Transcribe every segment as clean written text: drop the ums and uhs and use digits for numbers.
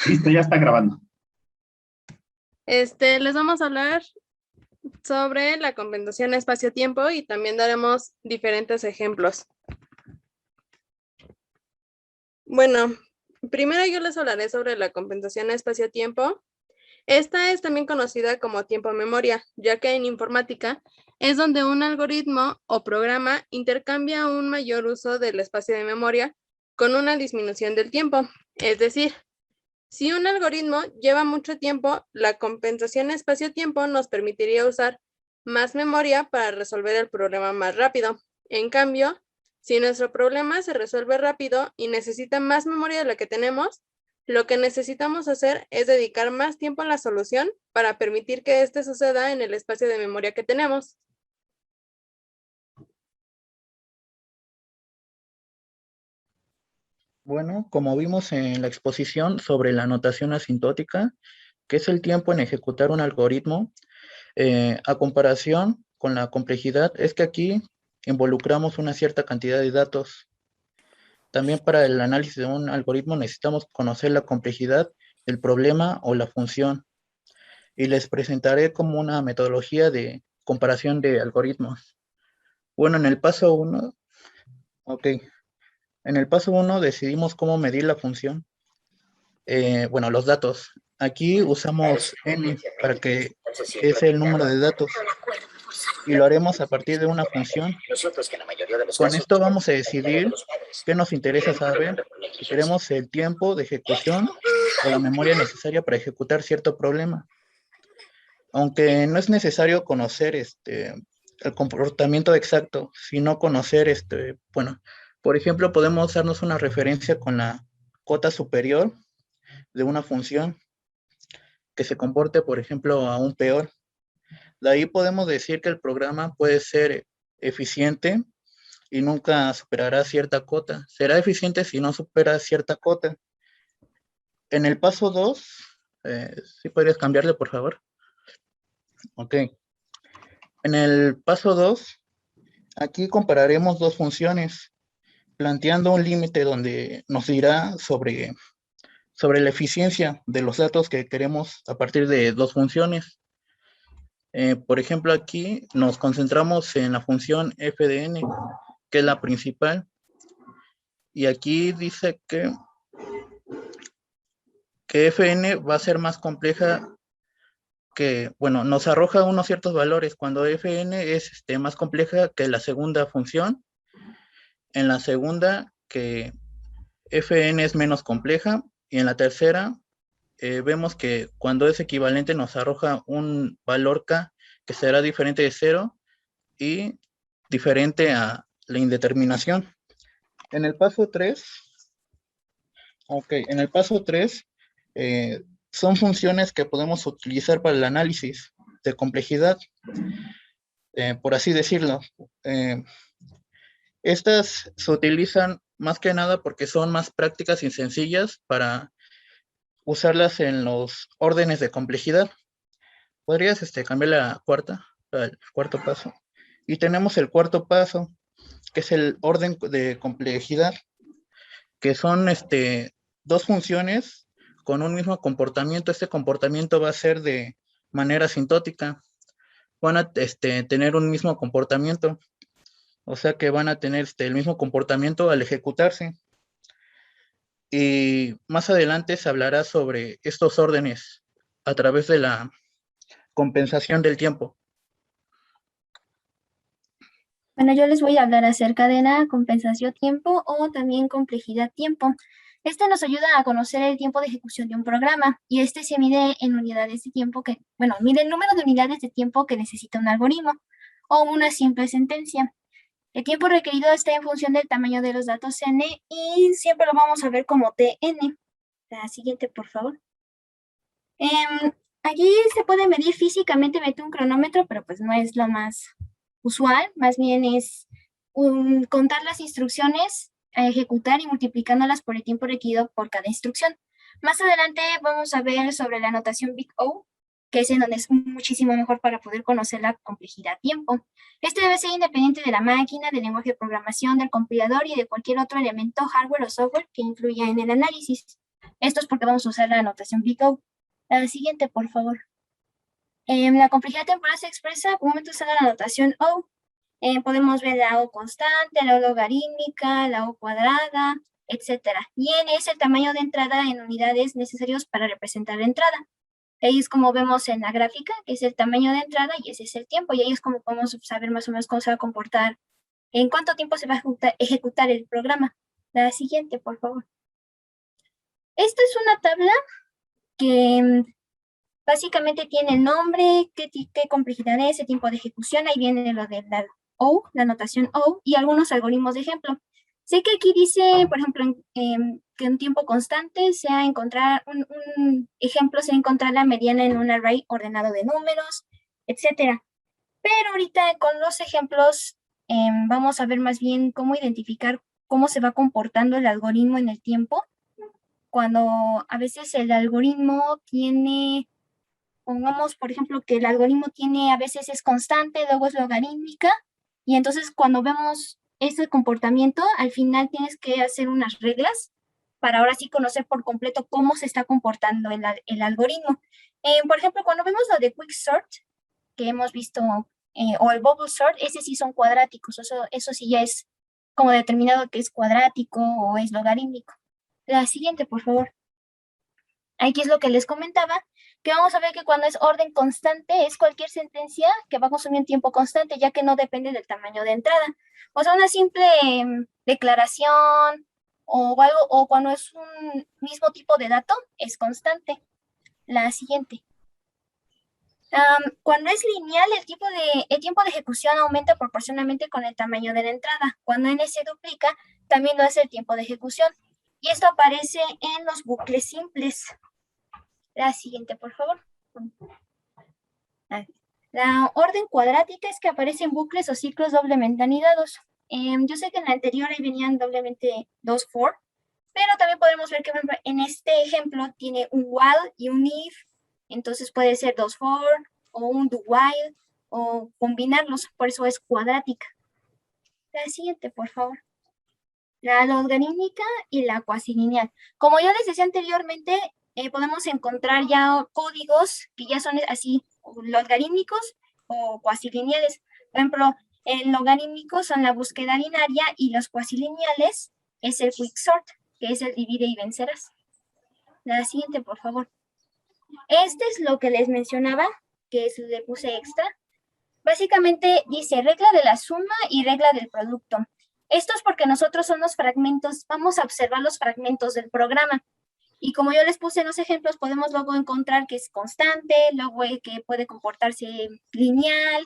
Listo, ya está grabando. Les vamos a hablar sobre la compensación espacio-tiempo y también daremos diferentes ejemplos. Bueno, primero yo les hablaré sobre la compensación espacio-tiempo. Esta es también conocida como tiempo-memoria, ya que en informática es donde un algoritmo o programa intercambia un mayor uso del espacio de memoria con una disminución del tiempo. Es decir, si un algoritmo lleva mucho tiempo, la compensación espacio-tiempo nos permitiría usar más memoria para resolver el problema más rápido. En cambio, si nuestro problema se resuelve rápido y necesita más memoria de la que tenemos, lo que necesitamos hacer es dedicar más tiempo a la solución para permitir que este suceda en el espacio de memoria que tenemos. Bueno, como vimos en la exposición sobre la notación asintótica, que es el tiempo en ejecutar un algoritmo, a comparación con la complejidad, es que aquí involucramos una cierta cantidad de datos. También para el análisis de un algoritmo necesitamos conocer la complejidad, el problema o la función. Y les presentaré como una metodología de comparación de algoritmos. Bueno, en el paso 1, ok. En el paso 1 decidimos cómo medir la función. Bueno, los datos. Aquí usamos n para que es el número de datos y lo haremos a partir de una función. Con esto vamos a decidir qué nos interesa saber, si queremos el tiempo de ejecución o la memoria necesaria para ejecutar cierto problema. Aunque no es necesario conocer el comportamiento exacto, sino conocer, bueno, por ejemplo, podemos darnos una referencia con la cota superior de una función que se comporte, por ejemplo, aún peor. De ahí podemos decir que el programa puede ser eficiente y nunca superará cierta cota. Será eficiente si no supera cierta cota. En el paso 2, ¿sí podrías cambiarle, por favor? Ok. En el paso 2, aquí compararemos dos funciones, planteando un límite donde nos dirá sobre la eficiencia de los datos que queremos a partir de dos funciones. Por ejemplo, aquí nos concentramos en la función f de n, que es la principal. Y aquí dice que fn va a ser más compleja que, bueno, nos arroja unos ciertos valores cuando fn es más compleja que la segunda función. En la segunda, que fn es menos compleja. Y en la tercera, vemos que cuando es equivalente nos arroja un valor k que será diferente de 0 y diferente a la indeterminación. En el paso 3, en el paso 3 son funciones que podemos utilizar para el análisis de complejidad, por así decirlo. Estas se utilizan más que nada porque son más prácticas y sencillas para usarlas en los órdenes de complejidad. ¿Podrías cambiar la cuarta, el cuarto paso? Y tenemos el cuarto paso, que es el orden de complejidad, que son dos funciones con un mismo comportamiento. Este comportamiento va a ser de manera asintótica. Van a tener un mismo comportamiento, o sea que van a tener el mismo comportamiento al ejecutarse. Y más adelante se hablará sobre estos órdenes a través de la compensación del tiempo. Bueno, yo les voy a hablar acerca de la compensación tiempo o también complejidad tiempo. Este nos ayuda a conocer el tiempo de ejecución de un programa y este se mide en unidades de tiempo mide el número de unidades de tiempo que necesita un algoritmo o una simple sentencia. El tiempo requerido está en función del tamaño de los datos n y siempre lo vamos a ver como tn. La siguiente, por favor. Aquí se puede medir físicamente mediante un cronómetro, pero pues no es lo más usual, más bien es contar las instrucciones a ejecutar y multiplicándolas por el tiempo requerido por cada instrucción. Más adelante vamos a ver sobre la notación Big O, que es en donde es muchísimo mejor para poder conocer la complejidad tiempo. Este debe ser independiente de la máquina, del lenguaje de programación, del compilador y de cualquier otro elemento, hardware o software que influya en el análisis. Esto es porque vamos a usar la notación VGO. La siguiente, por favor. La complejidad temporal se expresa comúnmente usando la notación O. Podemos ver la O constante, la O logarítmica, la O cuadrada, etcétera. Y N es el tamaño de entrada en unidades necesarios para representar la entrada. Ahí es como vemos en la gráfica, que es el tamaño de entrada y ese es el tiempo. Y ahí es como podemos saber más o menos cómo se va a comportar, en cuánto tiempo se va a ejecutar el programa. La siguiente, por favor. Esta es una tabla que básicamente tiene el nombre, qué complejidad es, el tiempo de ejecución. Ahí viene lo de la O, la notación O, y algunos algoritmos de ejemplo. Sé que aquí dice, por ejemplo, que un tiempo constante sea encontrar, un ejemplo sea encontrar la mediana en un array ordenado de números, etcétera. Pero ahorita con los ejemplos vamos a ver más bien cómo identificar cómo se va comportando el algoritmo en el tiempo, cuando a veces el algoritmo tiene, pongamos por ejemplo que el algoritmo tiene, a veces es constante, luego es logarítmica, y entonces cuando vemos ese comportamiento, al final tienes que hacer unas reglas para ahora sí conocer por completo cómo se está comportando el algoritmo. Por ejemplo, cuando vemos lo de Quicksort, que hemos visto, o el bubble sort, ese sí son cuadráticos, eso sí ya es como determinado que es cuadrático o es logarítmico. La siguiente, por favor. Aquí es lo que les comentaba, que vamos a ver que cuando es orden constante es cualquier sentencia que va a consumir un tiempo constante, ya que no depende del tamaño de entrada. O sea, una simple declaración o algo, o cuando es un mismo tipo de dato, es constante. La siguiente. Cuando es lineal, el tiempo de ejecución aumenta proporcionalmente con el tamaño de la entrada. Cuando n se duplica, también lo hace el tiempo de ejecución. Y esto aparece en los bucles simples. La siguiente, por favor. La orden cuadrática es que aparecen bucles o ciclos doblemente anidados. Yo sé que en la anterior ahí venían doblemente dos for, pero también podemos ver que en este ejemplo tiene un while y un if, entonces puede ser dos for o un do while o combinarlos, por eso es cuadrática. La siguiente, por favor. La logarítmica y la cuasilineal. Como ya les decía anteriormente, podemos encontrar ya códigos que ya son así, logarítmicos o cuasilineales. Por ejemplo, el logarítmico son la búsqueda binaria y los cuasilineales es el quicksort, que es el divide y vencerás. La siguiente, por favor. Este es lo que les mencionaba, que le puse extra. Básicamente dice regla de la suma y regla del producto. Esto es porque nosotros son los fragmentos, vamos a observar los fragmentos del programa. Y como yo les puse en los ejemplos, podemos luego encontrar que es constante, luego que puede comportarse lineal,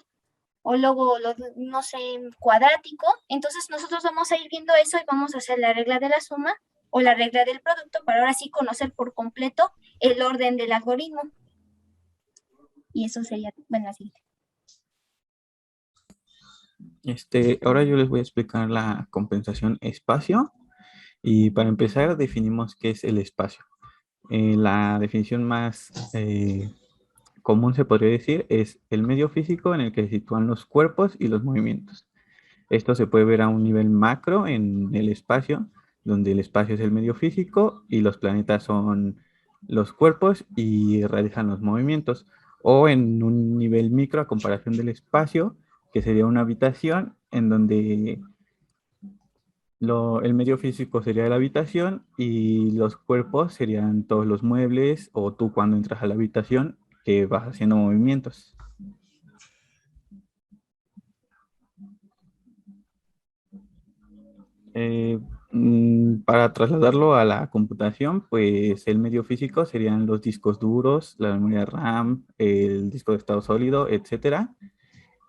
o luego, no sé, cuadrático. Entonces nosotros vamos a ir viendo eso y vamos a hacer la regla de la suma o la regla del producto para ahora sí conocer por completo el orden del algoritmo. Y eso sería, bueno, así. Ahora yo les voy a explicar la compensación espacio y para empezar definimos qué es el espacio. La definición más común se podría decir es el medio físico en el que se sitúan los cuerpos y los movimientos. Esto se puede ver a un nivel macro en el espacio, donde el espacio es el medio físico y los planetas son los cuerpos y realizan los movimientos, o en un nivel micro a comparación del espacio, que sería una habitación en donde el medio físico sería la habitación y los cuerpos serían todos los muebles o tú cuando entras a la habitación que vas haciendo movimientos. Para trasladarlo a la computación, pues el medio físico serían los discos duros, la memoria RAM, el disco de estado sólido, etcétera.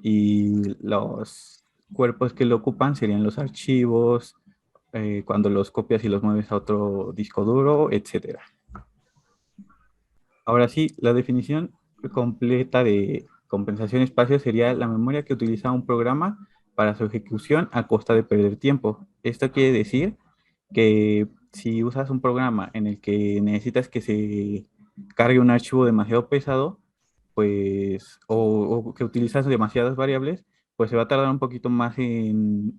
Y los cuerpos que lo ocupan serían los archivos, cuando los copias y los mueves a otro disco duro, etcétera. Ahora sí, la definición completa de compensación espacio sería la memoria que utiliza un programa para su ejecución a costa de perder tiempo. Esto quiere decir que si usas un programa en el que necesitas que se cargue un archivo demasiado pesado, pues, o que utilizas demasiadas variables, pues se va a tardar un poquito más en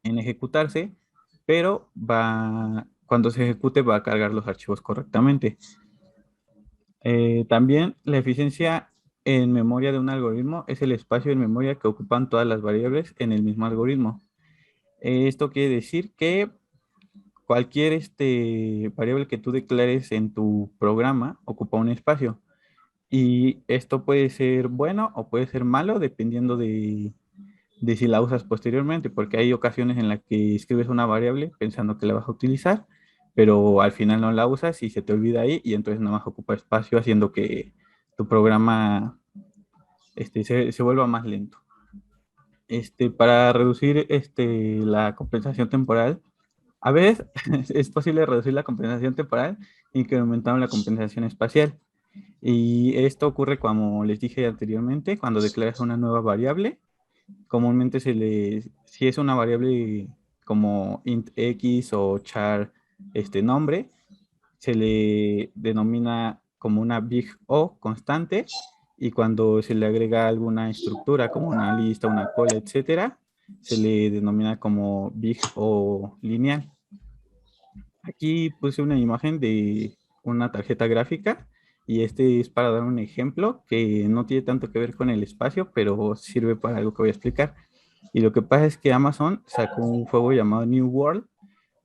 ejecutarse, pero va cuando se ejecute va a cargar los archivos correctamente. También la eficiencia en memoria de un algoritmo es el espacio en memoria que ocupan todas las variables en el mismo algoritmo. Esto quiere decir que cualquier variable que tú declares en tu programa ocupa un espacio. Y esto puede ser bueno o puede ser malo dependiendo de si la usas posteriormente, porque hay ocasiones en las que escribes una variable pensando que la vas a utilizar, pero al final no la usas y se te olvida ahí y entonces nada más ocupa espacio haciendo que tu programa se vuelva más lento. Para reducir la compensación temporal, a veces es posible reducir la compensación temporal incrementando la compensación espacial. Y esto ocurre, como les dije anteriormente, cuando declaras una nueva variable. Comúnmente si es una variable como int x o char nombre, se le denomina como una big O constante, y cuando se le agrega alguna estructura como una lista, una cola, etcétera, se le denomina como big O lineal. Aquí puse una imagen de una tarjeta gráfica y este es para dar un ejemplo que no tiene tanto que ver con el espacio, pero sirve para algo que voy a explicar. Y lo que pasa es que Amazon sacó un juego llamado New World,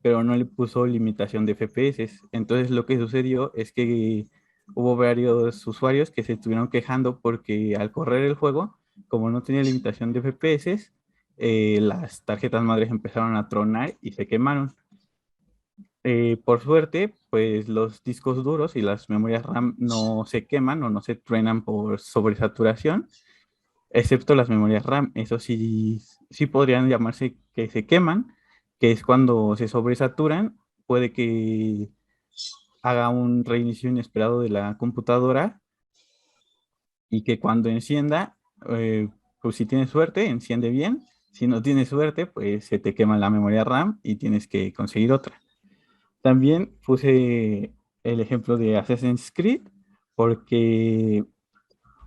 pero no le puso limitación de FPS. Entonces lo que sucedió es que hubo varios usuarios que se estuvieron quejando porque al correr el juego, como no tenía limitación de FPS, las tarjetas madres empezaron a tronar y se quemaron. Por suerte, pues los discos duros y las memorias RAM no se queman o no se truenan por sobresaturación, excepto las memorias RAM. Eso sí, sí podrían llamarse que se queman, que es cuando se sobresaturan, puede que haga un reinicio inesperado de la computadora y que cuando encienda, pues si tienes suerte, enciende bien. Si no tienes suerte, pues se te quema la memoria RAM y tienes que conseguir otra. También puse el ejemplo de Assassin's Creed porque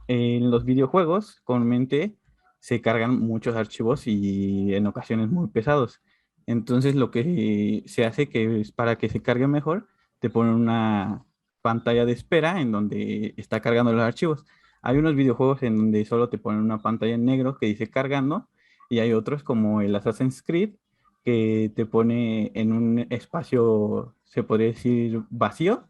en los videojuegos comúnmente se cargan muchos archivos y en ocasiones muy pesados. Entonces lo que se hace que es para que se cargue mejor, te ponen una pantalla de espera en donde está cargando los archivos. Hay unos videojuegos en donde solo te ponen una pantalla en negro que dice cargando, y hay otros como el Assassin's Creed que te pone en un espacio, se podría decir, vacío,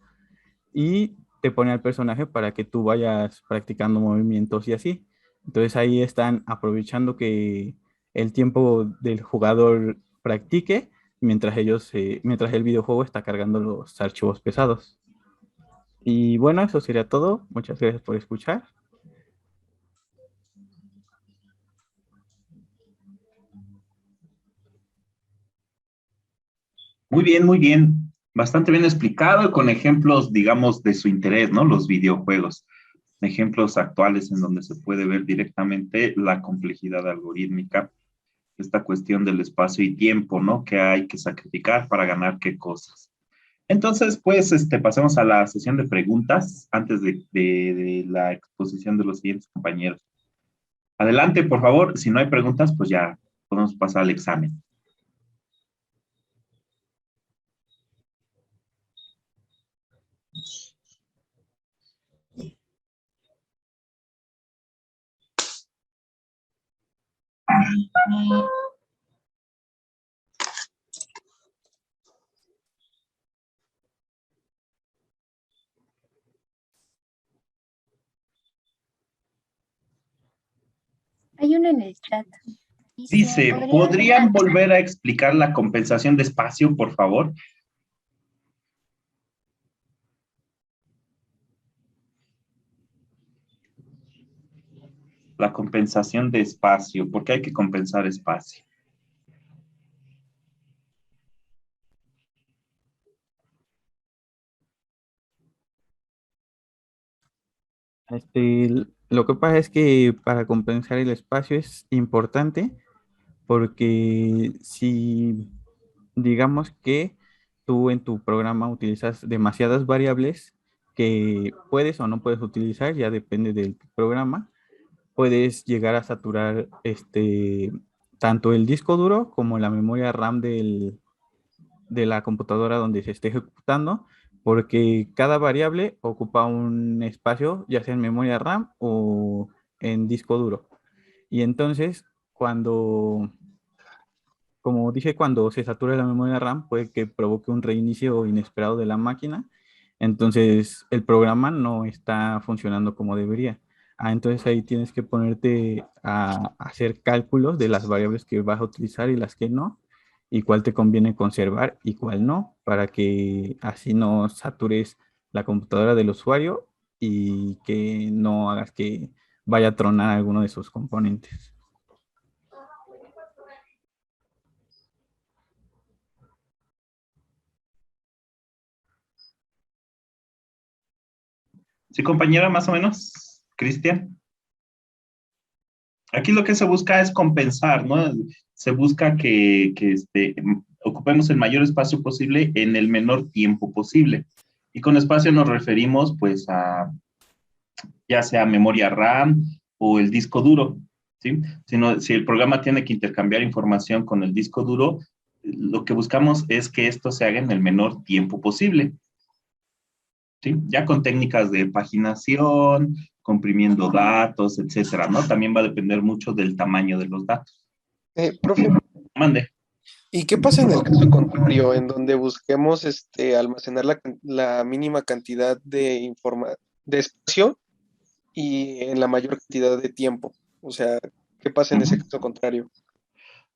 y te pone al personaje para que tú vayas practicando movimientos y así. Entonces ahí están aprovechando que el tiempo del jugador practique mientras el videojuego está cargando los archivos pesados. Y bueno, eso sería todo. Muchas gracias por escuchar. Muy bien, bastante bien explicado y con ejemplos, digamos, de su interés, ¿no? Los videojuegos, ejemplos actuales en donde se puede ver directamente la complejidad algorítmica, esta cuestión del espacio y tiempo, ¿no? Que hay que sacrificar para ganar qué cosas. Entonces, pues, pasemos a la sesión de preguntas antes de la exposición de los siguientes compañeros. Adelante, por favor. Si no hay preguntas, pues ya podemos pasar al examen. Hay uno en el chat. Dice, ¿podrían volver a explicar la compensación de espacio, por favor? La compensación de espacio, ¿por qué hay que compensar espacio? Lo que pasa es que para compensar el espacio es importante porque si digamos que tú en tu programa utilizas demasiadas variables que puedes o no puedes utilizar, ya depende del programa, puedes llegar a saturar tanto el disco duro como la memoria RAM de la computadora donde se esté ejecutando, porque cada variable ocupa un espacio, ya sea en memoria RAM o en disco duro. Y entonces, cuando, como dije, cuando se sature la memoria RAM, puede que provoque un reinicio inesperado de la máquina. Entonces, el programa no está funcionando como debería. Entonces ahí tienes que ponerte a hacer cálculos de las variables que vas a utilizar y las que no, y cuál te conviene conservar y cuál no, para que así no satures la computadora del usuario y que no hagas que vaya a tronar alguno de sus componentes. Sí, compañera, más o menos, Cristian. Aquí lo que se busca es compensar, ¿no? Se busca que ocupemos el mayor espacio posible en el menor tiempo posible. Y con espacio nos referimos, pues, a ya sea memoria RAM o el disco duro, ¿sí? Si el programa tiene que intercambiar información con el disco duro, lo que buscamos es que esto se haga en el menor tiempo posible, ¿sí? Ya con técnicas de paginación, comprimiendo datos, etcétera, ¿no? También va a depender mucho del tamaño de los datos. Profe, Mande. ¿y qué pasa en el caso contrario, en donde busquemos almacenar la mínima cantidad de espacio y en la mayor cantidad de tiempo? O sea, ¿qué pasa en ese caso contrario?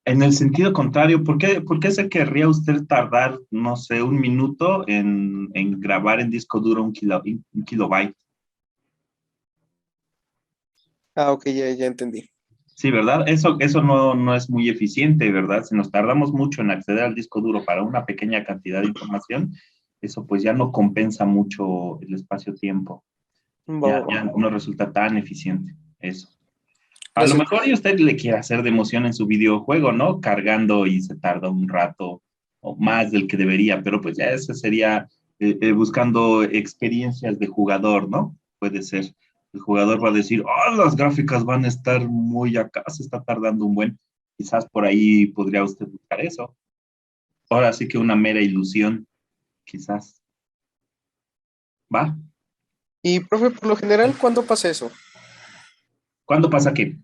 En el sentido contrario, por qué se querría usted tardar, no sé, un minuto en grabar en disco duro un kilobyte? Ah, ok, ya entendí. Sí, ¿verdad? Eso no es muy eficiente, ¿verdad? Si nos tardamos mucho en acceder al disco duro para una pequeña cantidad de información, eso pues ya no compensa mucho el espacio-tiempo. Ya no resulta tan eficiente eso. A lo Gracias. mejor y usted le quiere hacer de emoción en su videojuego, ¿no? Cargando y se tarda un rato o más del que debería, pero pues ya ese sería buscando experiencias de jugador, ¿no? Puede ser. El jugador va a decir, oh, las gráficas van a estar muy acá, se está tardando un buen. Quizás por ahí podría usted buscar eso. Ahora sí que una mera ilusión, quizás. ¿Va? Y, profe, por lo general, ¿cuándo pasa eso? ¿Cuándo pasa qué?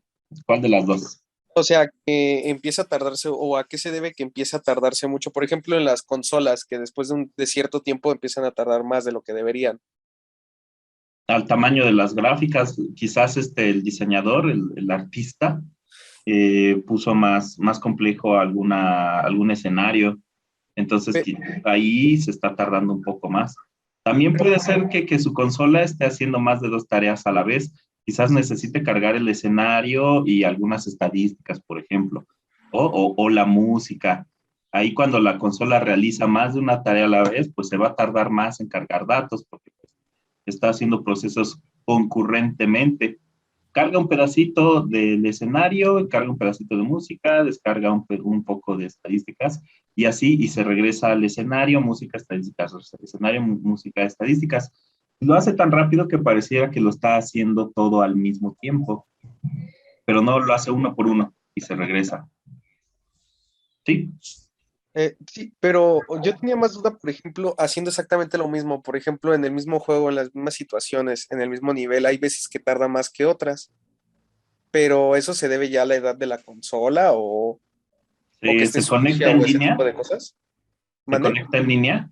¿Cuál de las dos? O sea, que empieza a tardarse, o a qué se debe que empieza a tardarse mucho. Por ejemplo, en las consolas, que después de cierto tiempo empiezan a tardar más de lo que deberían. Al tamaño de las gráficas, quizás el diseñador, el artista, puso más complejo algún escenario, entonces Pe- ahí se está tardando un poco más. También puede ser que su consola esté haciendo más de dos tareas a la vez, quizás necesite cargar el escenario y algunas estadísticas, por ejemplo, o la música. Ahí cuando la consola realiza más de una tarea a la vez, pues se va a tardar más en cargar datos, porque está haciendo procesos concurrentemente. Carga un pedacito del escenario, carga un pedacito de música, descarga un poco de estadísticas y así, y se regresa al escenario, música, estadísticas, escenario, música, estadísticas. Lo hace tan rápido que pareciera que lo está haciendo todo al mismo tiempo, pero no lo hace uno por uno y se regresa. ¿Sí? Sí, pero yo tenía más duda, por ejemplo, haciendo exactamente lo mismo, por ejemplo, en el mismo juego, en las mismas situaciones, en el mismo nivel, hay veces que tarda más que otras, pero ¿eso se debe ya a la edad de la consola o que esté ¿Se conecta sucia en o ese línea? tipo de cosas? ¿Se ¿Mande? conecta en línea?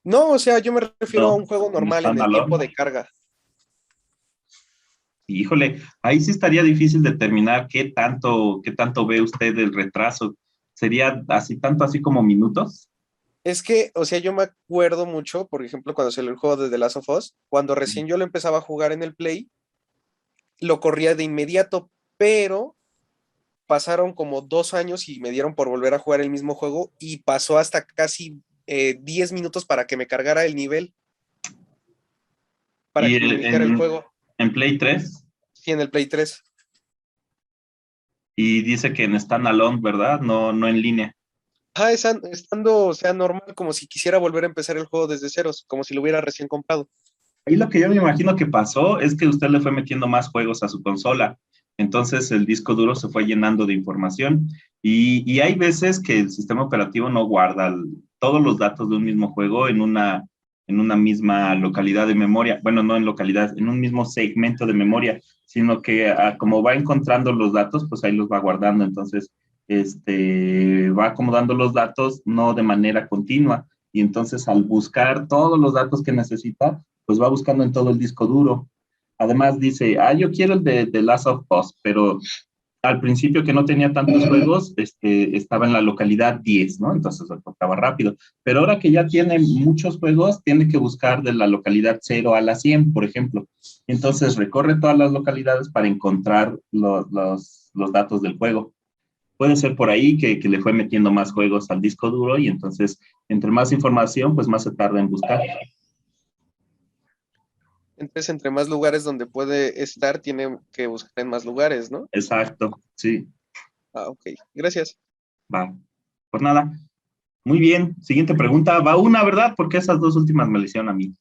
No, o sea, yo me refiero a No, un juego en normal en el tiempo standalone. de carga. Híjole, ahí sí estaría difícil determinar qué tanto ve usted el retraso. ¿Sería así tanto así como minutos? Es que, o sea, yo me acuerdo mucho, por ejemplo, cuando salió el juego de The Last of Us, cuando recién yo lo empezaba a jugar en el Play, lo corría de inmediato, pero pasaron como 2 años y me dieron por volver a jugar el mismo juego y pasó hasta casi 10 minutos para que me cargara el nivel, para Y que iniciara el juego. en Play 3, Sí, en el Play 3. y dice que en standalone, ¿verdad? No en línea. Ah, estando, o sea, normal, como si quisiera volver a empezar el juego desde ceros, como si lo hubiera recién comprado. Ahí lo que yo me imagino que pasó es que usted le fue metiendo más juegos a su consola. Entonces el disco duro se fue llenando de información y hay veces que el sistema operativo no guarda todos los datos de un mismo juego en una misma localidad de memoria. Bueno, no en localidad, en un mismo segmento de memoria, sino que como va encontrando los datos, pues ahí los va guardando. Entonces, va acomodando los datos no de manera continua. Y entonces, al buscar todos los datos que necesita, pues va buscando en todo el disco duro. Además dice, yo quiero el de Last of Us, pero al principio que no tenía tantos juegos, estaba en la localidad 10, ¿no? Entonces lo tocaba rápido. Pero ahora que ya tiene muchos juegos, tiene que buscar de la localidad 0 a la 100, por ejemplo. Entonces recorre todas las localidades para encontrar los datos del juego. Puede ser por ahí que le fue metiendo más juegos al disco duro y entonces, entre más información, pues más se tarda en buscar. Entonces, entre más lugares donde puede estar, tiene que buscar en más lugares, ¿no? Exacto, sí. Ok, gracias. Va. Pues nada. Muy bien. Siguiente pregunta. Va una, ¿verdad? Porque esas dos últimas me le hicieron a mí.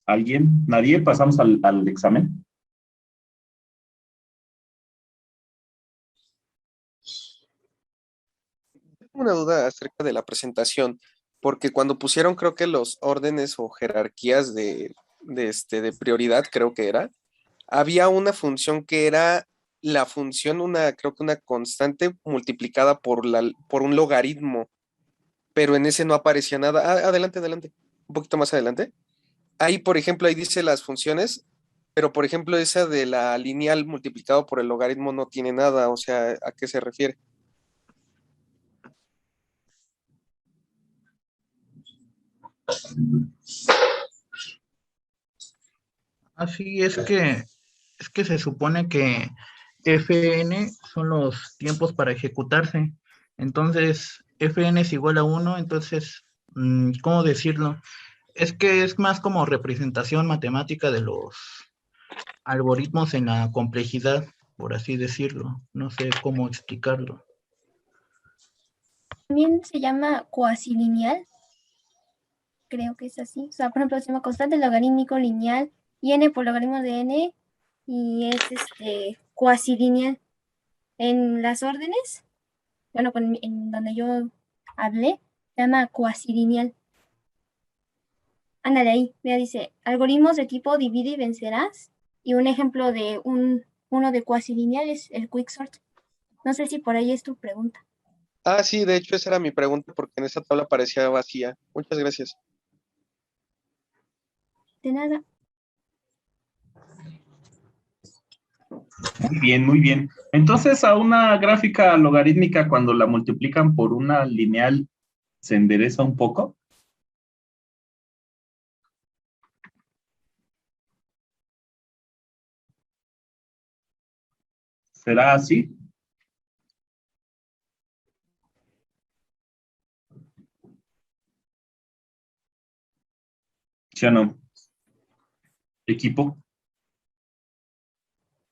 ¿Alguien? ¿Nadie? ¿Pasamos al examen? Tengo una duda acerca de la presentación, porque cuando pusieron, creo que los órdenes o jerarquías de prioridad, creo que era, había una función que era la función, creo que una constante multiplicada por un logaritmo, pero en ese no aparecía nada. Adelante, adelante, un poquito más adelante. Ahí, por ejemplo, ahí dice las funciones, pero por ejemplo, esa de la lineal multiplicado por el logaritmo no tiene nada, o sea, ¿a qué se refiere? Así es que se supone que Fn son los tiempos para ejecutarse. Entonces, Fn es igual a 1, entonces, ¿cómo decirlo? Es que es más como representación matemática de los algoritmos en la complejidad, por así decirlo. No sé cómo explicarlo. También se llama cuasilineal, creo que es así. O sea, por ejemplo, se llama constante logarítmico lineal y n por logaritmo de n y es cuasilineal. En las órdenes, bueno, en donde yo hablé, se llama cuasilineal. Ándale ahí, mira, dice, algoritmos de tipo divide y vencerás. Y un ejemplo de uno de cuasilineal es el quicksort. No sé si por ahí es tu pregunta. Sí, de hecho esa era mi pregunta porque en esa tabla parecía vacía. Muchas gracias. De nada. Muy bien, muy bien. Entonces, a una gráfica logarítmica, cuando la multiplican por una lineal, ¿se endereza un poco? ¿Será así? ¿Sí o no? Equipo.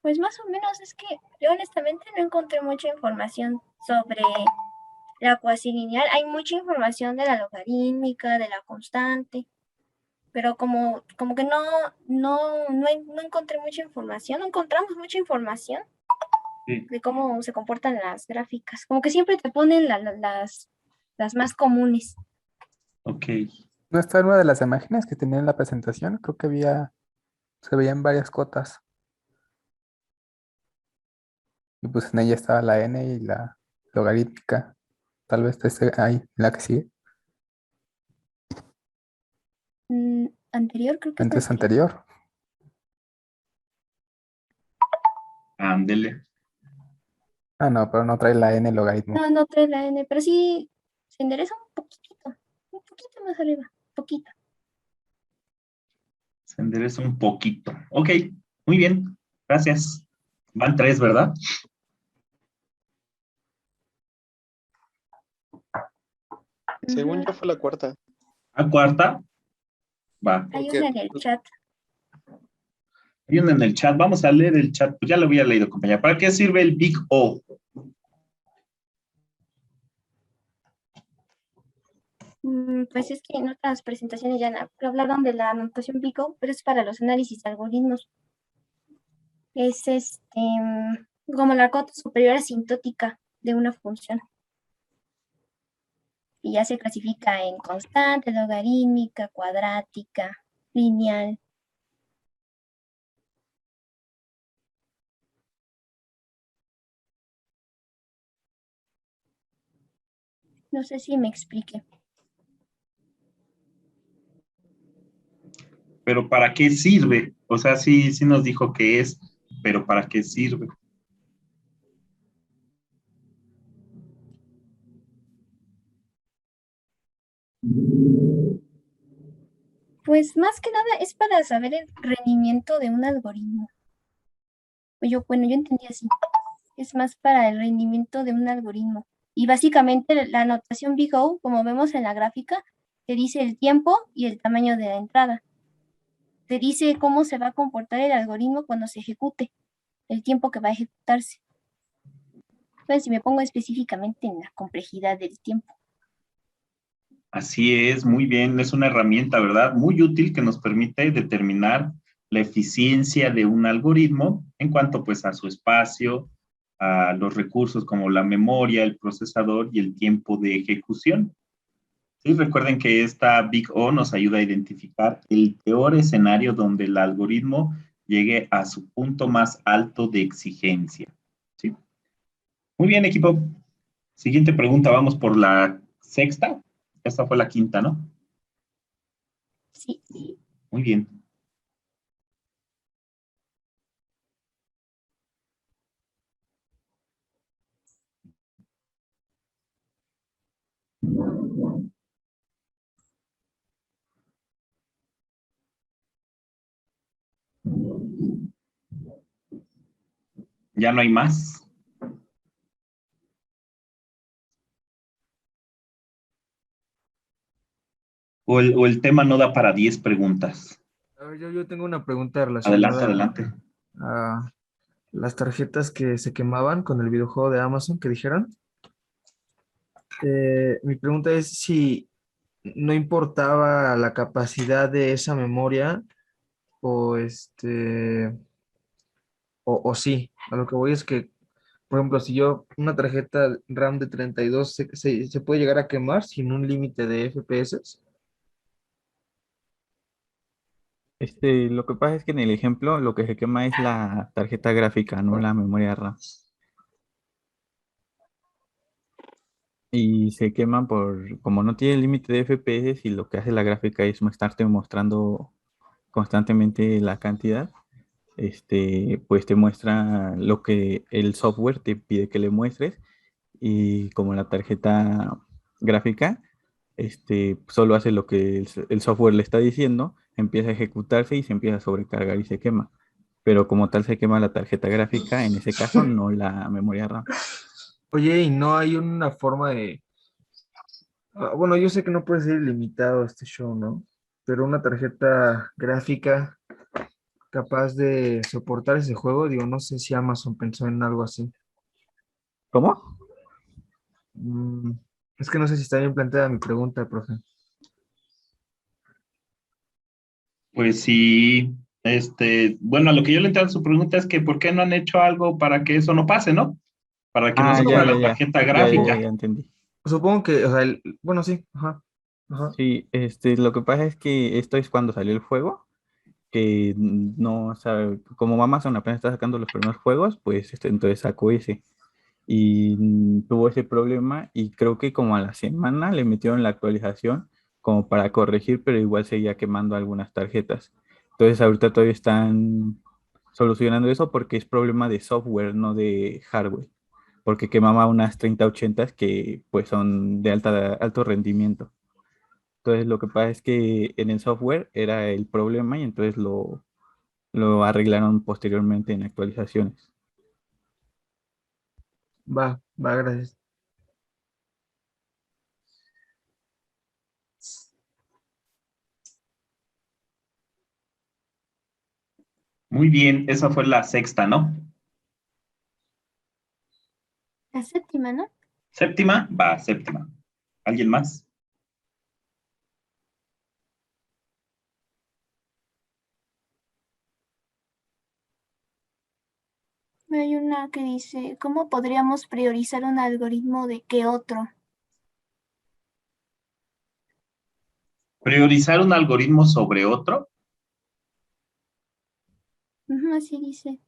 Pues más o menos es que yo honestamente no encontré mucha información sobre la cuasilineal. Hay mucha información de la logarítmica, de la constante, pero como que no encontré mucha información, no encontramos mucha información Sí. de cómo se comportan las gráficas. Como que siempre te ponen las más comunes. Ok. ¿No está en una de las imágenes que tenía en la presentación? Creo que se veían varias cotas. Y pues en ella estaba la n y la logarítmica. Tal vez esté ahí, la que sigue. Anterior, creo que es la Entonces anterior. anterior. Ándele. No, pero no trae la n logaritmo. No trae la N, pero sí se endereza un poquito más arriba, poquito. Se endereza un poquito. Ok, muy bien. Gracias. Van 3, ¿verdad? Según yo fue la cuarta. A cuarta. Va. Hay Porque una en el chat. Hay una en el chat. Vamos a leer el chat. Pues ya lo había leído, compañera. ¿Para qué sirve el Big O? Pues es que en otras presentaciones ya hablaron de la notación Pico, pero es para los análisis de algoritmos. Es como la cota superior asintótica de una función. Y ya se clasifica en constante, logarítmica, cuadrática, lineal. No sé si me explique. Pero ¿para qué sirve? O sea, sí, sí nos dijo que es, pero ¿para qué sirve? Pues más que nada es para saber el rendimiento de un algoritmo. Bueno, yo entendí así. Es más para el rendimiento de un algoritmo. Y básicamente la notación Big O, como vemos en la gráfica, te dice el tiempo y el tamaño de la entrada. Te dice cómo se va a comportar el algoritmo cuando se ejecute, el tiempo que va a ejecutarse. Pues si me pongo específicamente en la complejidad del tiempo. Así es, muy bien, es una herramienta, ¿verdad? Muy útil que nos permite determinar la eficiencia de un algoritmo en cuanto pues a su espacio, a los recursos como la memoria, el procesador y el tiempo de ejecución. Sí, recuerden que esta Big O nos ayuda a identificar el peor escenario donde el algoritmo llegue a su punto más alto de exigencia. ¿Sí? Muy bien, equipo. Siguiente pregunta, vamos por la sexta. Esta fue la quinta, ¿no? Sí. Muy bien. ¿Ya no hay más? O el tema no da para 10 preguntas? A ver, yo tengo una pregunta Adelante, relacionada adelante. a las tarjetas que se quemaban con el videojuego de Amazon que dijeron. Mi pregunta es si no importaba la capacidad de esa memoria o o sí. A lo que voy es que, por ejemplo, si yo una tarjeta RAM de 32 se puede llegar a quemar sin un límite de FPS. Lo que pasa es que en el ejemplo lo que se quema es la tarjeta gráfica, no la memoria RAM. Y se queman como no tiene límite de FPS y lo que hace la gráfica es estarte mostrando constantemente la cantidad, pues te muestra lo que el software te pide que le muestres y como la tarjeta gráfica, solo hace lo que el software le está diciendo, empieza a ejecutarse y se empieza a sobrecargar y se quema. Pero como tal se quema la tarjeta gráfica, en ese caso no la memoria RAM. Oye, y no hay una forma de... bueno, yo sé que no puede ser ilimitado este show, ¿no? Pero una tarjeta gráfica capaz de soportar ese juego, digo, no sé si Amazon pensó en algo así. ¿Cómo? Mm, es que no sé si está bien planteada mi pregunta, profe. Pues sí, bueno, a lo que yo le entiendo a su pregunta es que ¿por qué no han hecho algo para que eso no pase, ¿no? Para que no Ah, se ya, queme ya, la ya. tarjeta Ya, ya, ya, gráfica. ya entendí. Supongo que, o sea, bueno, sí, ajá, ajá. Sí, lo que pasa es que esto es cuando salió el juego, que no sabe, como Amazon apenas está sacando los primeros juegos, pues entonces sacó ese. Y tuvo ese problema y creo que como a la semana le metieron la actualización como para corregir, pero igual seguía quemando algunas tarjetas. Entonces ahorita todavía están solucionando eso porque es problema de software, no de hardware, porque quemaba unas 3080 que pues son de alto rendimiento. Entonces lo que pasa es que en el software era el problema y entonces lo arreglaron posteriormente en actualizaciones. Va, gracias. Muy bien, esa fue la sexta, ¿no? La séptima, ¿no? Séptima, va, séptima. ¿Alguien más? Hay una que dice, ¿cómo podríamos priorizar un algoritmo de qué otro? ¿Priorizar un algoritmo sobre otro? Así dice.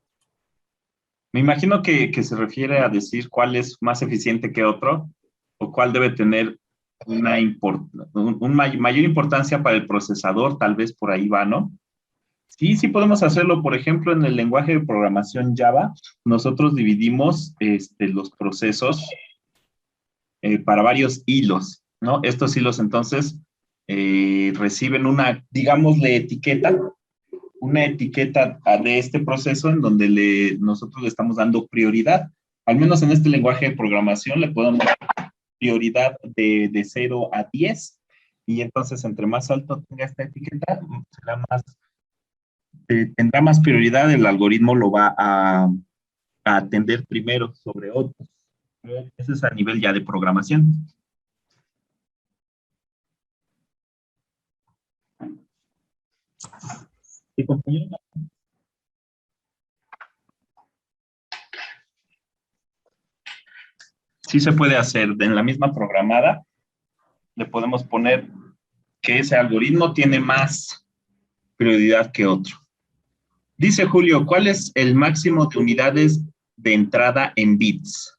Me imagino que se refiere a decir cuál es más eficiente que otro o cuál debe tener mayor importancia para el procesador, tal vez por ahí va, ¿no? Sí, sí podemos hacerlo. Por ejemplo, en el lenguaje de programación Java, nosotros dividimos los procesos para varios hilos, ¿no? Estos hilos entonces reciben digámosle, una etiqueta de este proceso en donde nosotros le estamos dando prioridad. Al menos en este lenguaje de programación le podemos dar prioridad de 0 a 10, y entonces entre más alto tenga esta etiqueta, tendrá más prioridad, el algoritmo lo va a atender primero sobre otros. Eso es a nivel ya de programación. ¿Sí, compañero? Sí se puede hacer. En la misma programada le podemos poner que ese algoritmo tiene más prioridad que otro. Dice Julio, ¿cuál es el máximo de unidades de entrada en bits?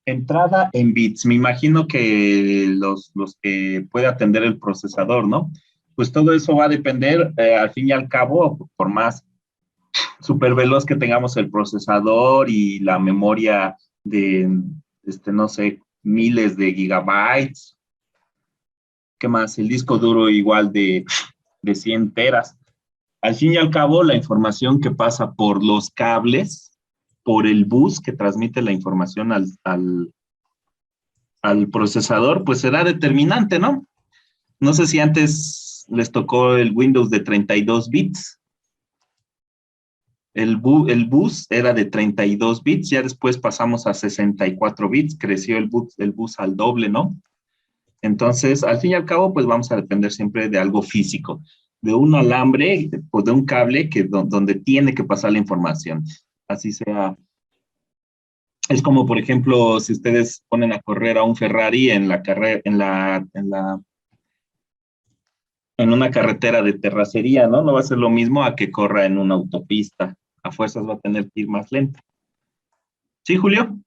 Entrada en bits. Me imagino que los que puede atender el procesador, ¿no? Pues todo eso va a depender, al fin y al cabo, por más súper veloz que tengamos el procesador y la memoria de, no sé, miles de gigabytes. ¿Qué más? El disco duro igual de 100 teras. Al fin y al cabo, la información que pasa por los cables, por el bus que transmite la información al procesador, pues será determinante, ¿no? No sé si antes les tocó el Windows de 32 bits. El bus era de 32 bits, ya después pasamos a 64 bits, creció el bus al doble, ¿no? Entonces, al fin y al cabo, pues vamos a depender siempre de algo físico, de un alambre, pues de un cable donde tiene que pasar la información. Así sea. Es como, por ejemplo, si ustedes ponen a correr a un Ferrari en una carretera de terracería, ¿no? No va a ser lo mismo a que corra en una autopista. A fuerzas va a tener que ir más lento. ¿Sí, Julio?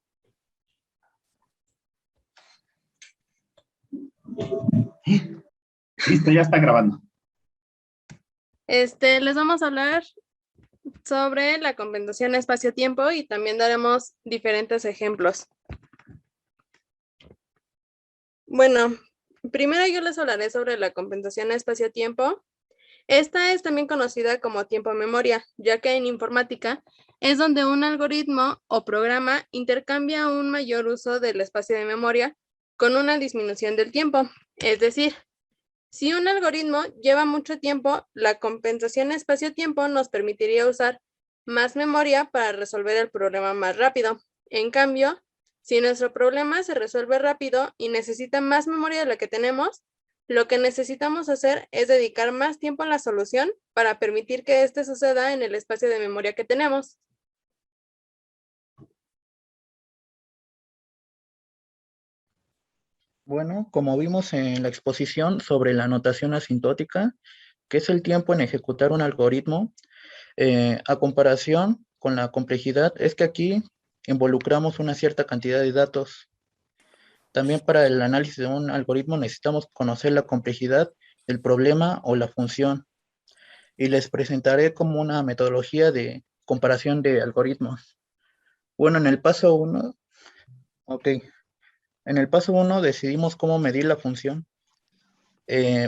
Listo, ya está grabando. Les vamos a hablar sobre la compensación espacio-tiempo y también daremos diferentes ejemplos. Bueno, primero yo les hablaré sobre la compensación espacio-tiempo. Esta es también conocida como tiempo-memoria, ya que en informática es donde un algoritmo o programa intercambia un mayor uso del espacio de memoria con una disminución del tiempo. Es decir, si un algoritmo lleva mucho tiempo, la compensación espacio-tiempo nos permitiría usar más memoria para resolver el problema más rápido. En cambio, si nuestro problema se resuelve rápido y necesita más memoria de la que tenemos, lo que necesitamos hacer es dedicar más tiempo a la solución para permitir que este suceda en el espacio de memoria que tenemos. Bueno, como vimos en la exposición sobre la notación asintótica, que es el tiempo en ejecutar un algoritmo, a comparación con la complejidad, es que aquí involucramos una cierta cantidad de datos. También para el análisis de un algoritmo necesitamos conocer la complejidad, el problema o la función. Y les presentaré como una metodología de comparación de algoritmos. Bueno, en el paso 1, en el paso 1 decidimos cómo medir la función.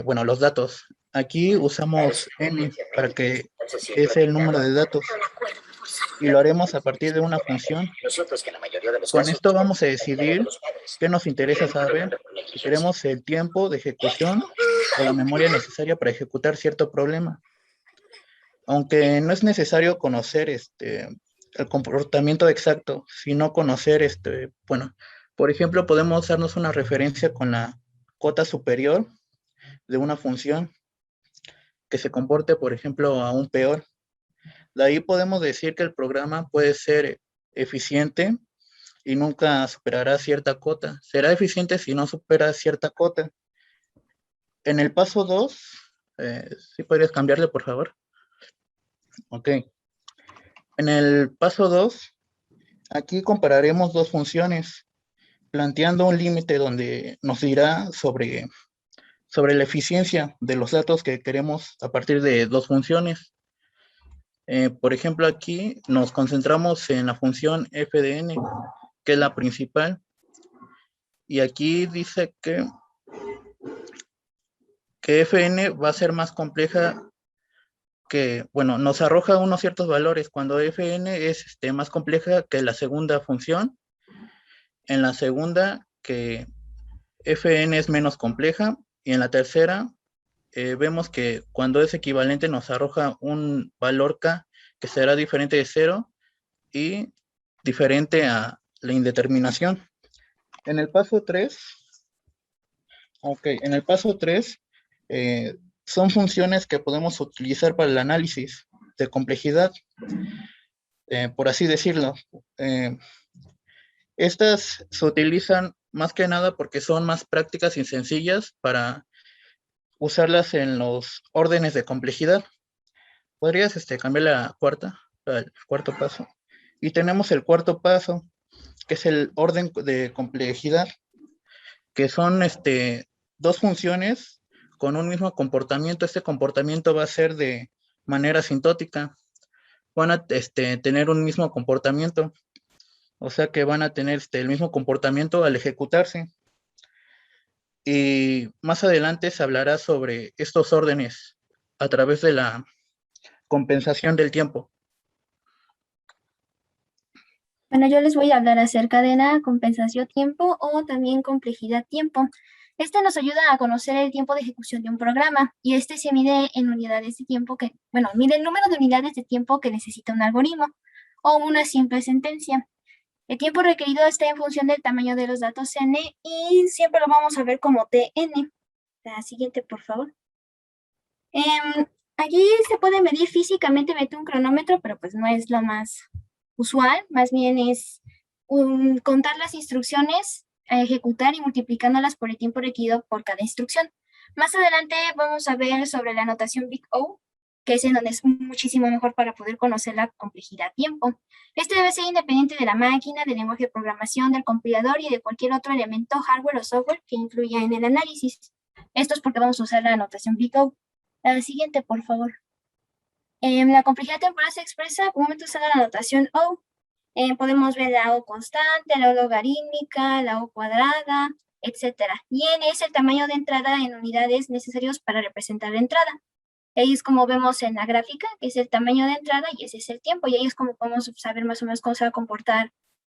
Bueno, los datos. Aquí usamos n para que es el número de datos. Y lo haremos a partir de una función. Con esto vamos a decidir qué nos interesa saber. Si queremos el tiempo de ejecución o la memoria necesaria para ejecutar cierto problema. Aunque no es necesario conocer el comportamiento exacto, sino conocer, bueno, por ejemplo, podemos darnos una referencia con la cota superior de una función que se comporte, por ejemplo, aún peor. De ahí podemos decir que el programa puede ser eficiente y nunca superará cierta cota. Será eficiente si no supera cierta cota. En el paso 2, ¿sí podrías cambiarle, por favor? Ok. En el paso 2, aquí compararemos dos funciones, planteando un límite donde nos dirá sobre la eficiencia de los datos que queremos a partir de dos funciones. Por ejemplo, aquí nos concentramos en la función f de n, que es la principal. Y aquí dice que fn va a ser más compleja que, bueno, nos arroja unos ciertos valores cuando fn es más compleja que la segunda función. En la segunda, que fn es menos compleja. Y en la tercera, vemos que cuando es equivalente nos arroja un valor k que será diferente de 0 y diferente a la indeterminación. En el paso 3, en el paso 3 son funciones que podemos utilizar para el análisis de complejidad, por así decirlo. Estas se utilizan más que nada porque son más prácticas y sencillas para usarlas en los órdenes de complejidad. ¿Podrías cambiar la cuarta, al cuarto paso? Y tenemos el cuarto paso, que es el orden de complejidad, que son dos funciones con un mismo comportamiento. Este comportamiento va a ser de manera asintótica. Van a tener un mismo comportamiento, o sea que van a tener el mismo comportamiento al ejecutarse. Y más adelante se hablará sobre estos órdenes a través de la compensación del tiempo. Bueno, yo les voy a hablar acerca de la compensación tiempo o también complejidad tiempo. Este nos ayuda a conocer el tiempo de ejecución de un programa y este se mide en unidades de tiempo mide el número de unidades de tiempo que necesita un algoritmo o una simple sentencia. El tiempo requerido está en función del tamaño de los datos n y siempre lo vamos a ver como tn. La siguiente, por favor. Aquí se puede medir físicamente, mete un cronómetro, pero pues no es lo más usual, más bien es contar las instrucciones a ejecutar y multiplicándolas por el tiempo requerido por cada instrucción. Más adelante vamos a ver sobre la notación Big O, que es en donde es muchísimo mejor para poder conocer la complejidad tiempo. Este debe ser independiente de la máquina, del lenguaje de programación, del compilador y de cualquier otro elemento, hardware o software que influya en el análisis. Esto es porque vamos a usar la notación Big O. La siguiente, por favor. La complejidad temporal se expresa comúnmente usando la notación O. Podemos ver la O constante, la O logarítmica, la O cuadrada, etc. Y n es el tamaño de entrada en unidades necesarios para representar la entrada. Ahí es como vemos en la gráfica, que es el tamaño de entrada y ese es el tiempo. Y ahí es como podemos saber más o menos cómo se va a comportar,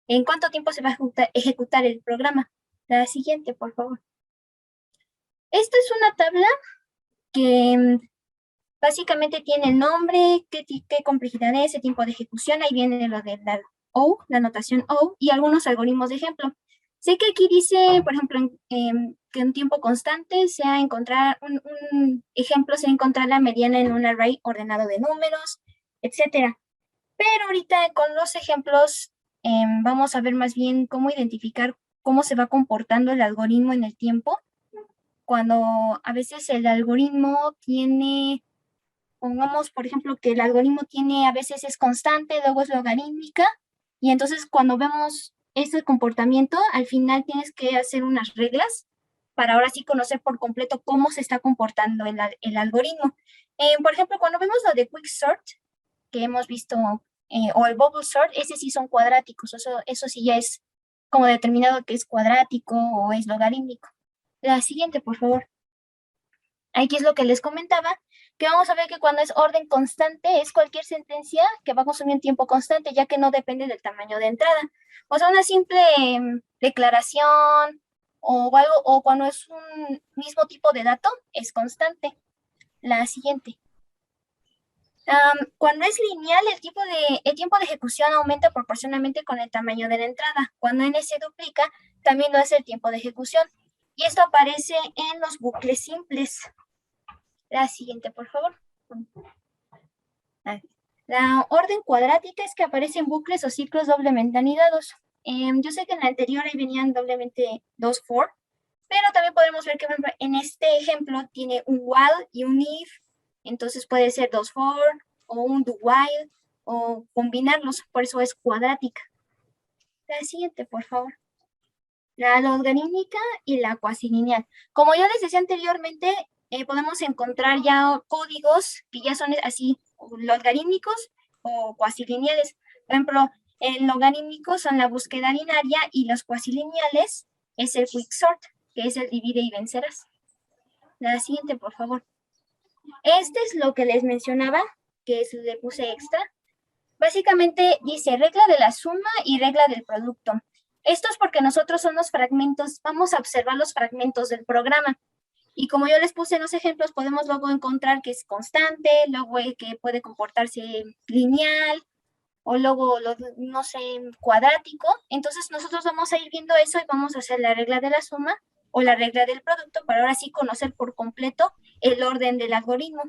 en cuánto tiempo se va a ejecutar el programa. La siguiente, por favor. Esta es una tabla que básicamente tiene el nombre, qué complejidad es, el tiempo de ejecución, ahí viene lo de la O, la notación O, y algunos algoritmos de ejemplo. Sé que aquí dice, por ejemplo, que un tiempo constante sea encontrar, un ejemplo sea encontrar la mediana en un array ordenado de números, etc. Pero ahorita con los ejemplos vamos a ver más bien cómo identificar cómo se va comportando el algoritmo en el tiempo, cuando a veces el algoritmo tiene, pongamos por ejemplo que el algoritmo tiene, a veces es constante, luego es logarítmica, y entonces cuando vemos ese comportamiento, al final tienes que hacer unas reglas para ahora sí conocer por completo cómo se está comportando el algoritmo. Por ejemplo, cuando vemos lo de quicksort, que hemos visto, o el bubble sort, ese sí son cuadráticos, eso sí ya es como determinado que es cuadrático o es logarítmico. La siguiente, por favor. Aquí es lo que les comentaba, que vamos a ver que cuando es orden constante es cualquier sentencia que va a consumir un tiempo constante, ya que no depende del tamaño de entrada. O sea, una simple declaración o algo, o cuando es un mismo tipo de dato, es constante. La siguiente. Cuando es lineal, el tiempo de ejecución aumenta proporcionalmente con el tamaño de la entrada. Cuando n se duplica, también lo hace el tiempo de ejecución. Y esto aparece en los bucles simples. La siguiente, por favor. La orden cuadrática es que aparecen bucles o ciclos doblemente anidados. Yo sé que en la anterior ahí venían doblemente dos for, pero también podemos ver que por ejemplo, en este ejemplo tiene un while y un if, entonces puede ser dos for o un do while o combinarlos, por eso es cuadrática. La siguiente, por favor. La logarítmica y la cuasilineal. Como yo les decía anteriormente, podemos encontrar ya códigos que ya son así, logarítmicos o cuasilineales. Por ejemplo, el logarítmico son la búsqueda binaria y los cuasilineales es el quicksort, que es el divide y vencerás. La siguiente, por favor. Este es lo que les mencionaba, que le puse extra. Básicamente dice regla de la suma y regla del producto. Esto es porque nosotros son los fragmentos, vamos a observar los fragmentos del programa. Y como yo les puse en los ejemplos, podemos luego encontrar que es constante, luego que puede comportarse lineal, o luego, no sé, cuadrático. Entonces nosotros vamos a ir viendo eso y vamos a hacer la regla de la suma o la regla del producto para ahora sí conocer por completo el orden del algoritmo.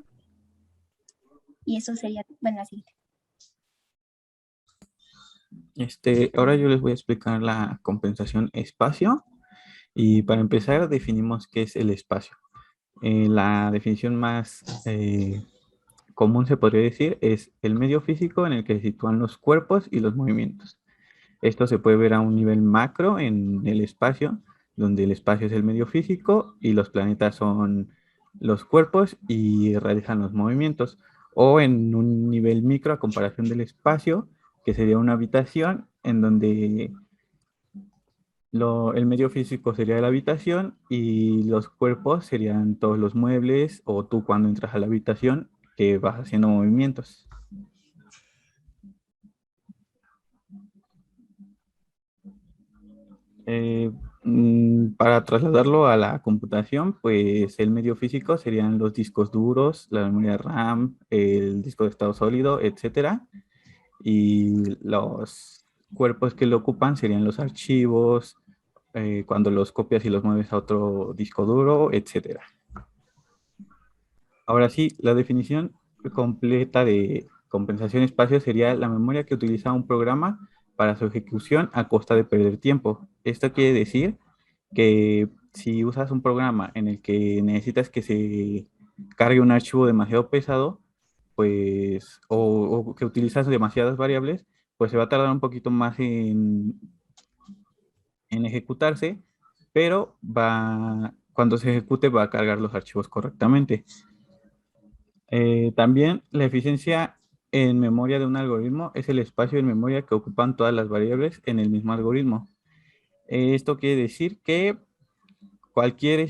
Y eso sería, bueno, así. Ahora yo les voy a explicar la compensación espacio y para empezar definimos qué es el espacio. La definición más común se podría decir es el medio físico en el que se sitúan los cuerpos y los movimientos. Esto se puede ver a un nivel macro en el espacio, donde el espacio es el medio físico y los planetas son los cuerpos y realizan los movimientos, o en un nivel micro a comparación del espacio, que sería una habitación en donde el medio físico sería la habitación y los cuerpos serían todos los muebles o tú cuando entras a la habitación que vas haciendo movimientos. Para trasladarlo a la computación, pues el medio físico serían los discos duros, la memoria RAM, el disco de estado sólido, etcétera. Y los cuerpos que lo ocupan serían los archivos, cuando los copias y los mueves a otro disco duro, etcétera. Ahora sí, la definición completa de compensación espacio sería la memoria que utiliza un programa para su ejecución a costa de perder tiempo. Esto quiere decir que si usas un programa en el que necesitas que se cargue un archivo demasiado pesado, pues, o que utilizas demasiadas variables, pues se va a tardar un poquito más en ejecutarse, pero cuando se ejecute va a cargar los archivos correctamente. También la eficiencia en memoria de un algoritmo es el espacio en memoria que ocupan todas las variables en el mismo algoritmo. Esto quiere decir que cualquier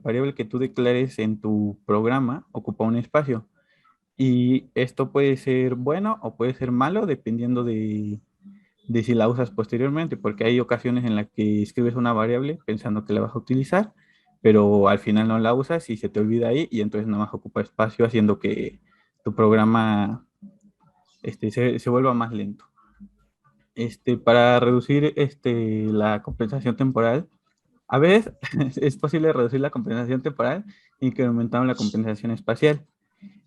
variable que tú declares en tu programa ocupa un espacio. Y esto puede ser bueno o puede ser malo dependiendo de si la usas posteriormente, porque hay ocasiones en las que escribes una variable pensando que la vas a utilizar, pero al final no la usas y se te olvida ahí y entonces nada más ocupa espacio haciendo que tu programa se vuelva más lento. Para reducir la compensación temporal, a veces es posible reducir la compensación temporal incrementando la compensación espacial.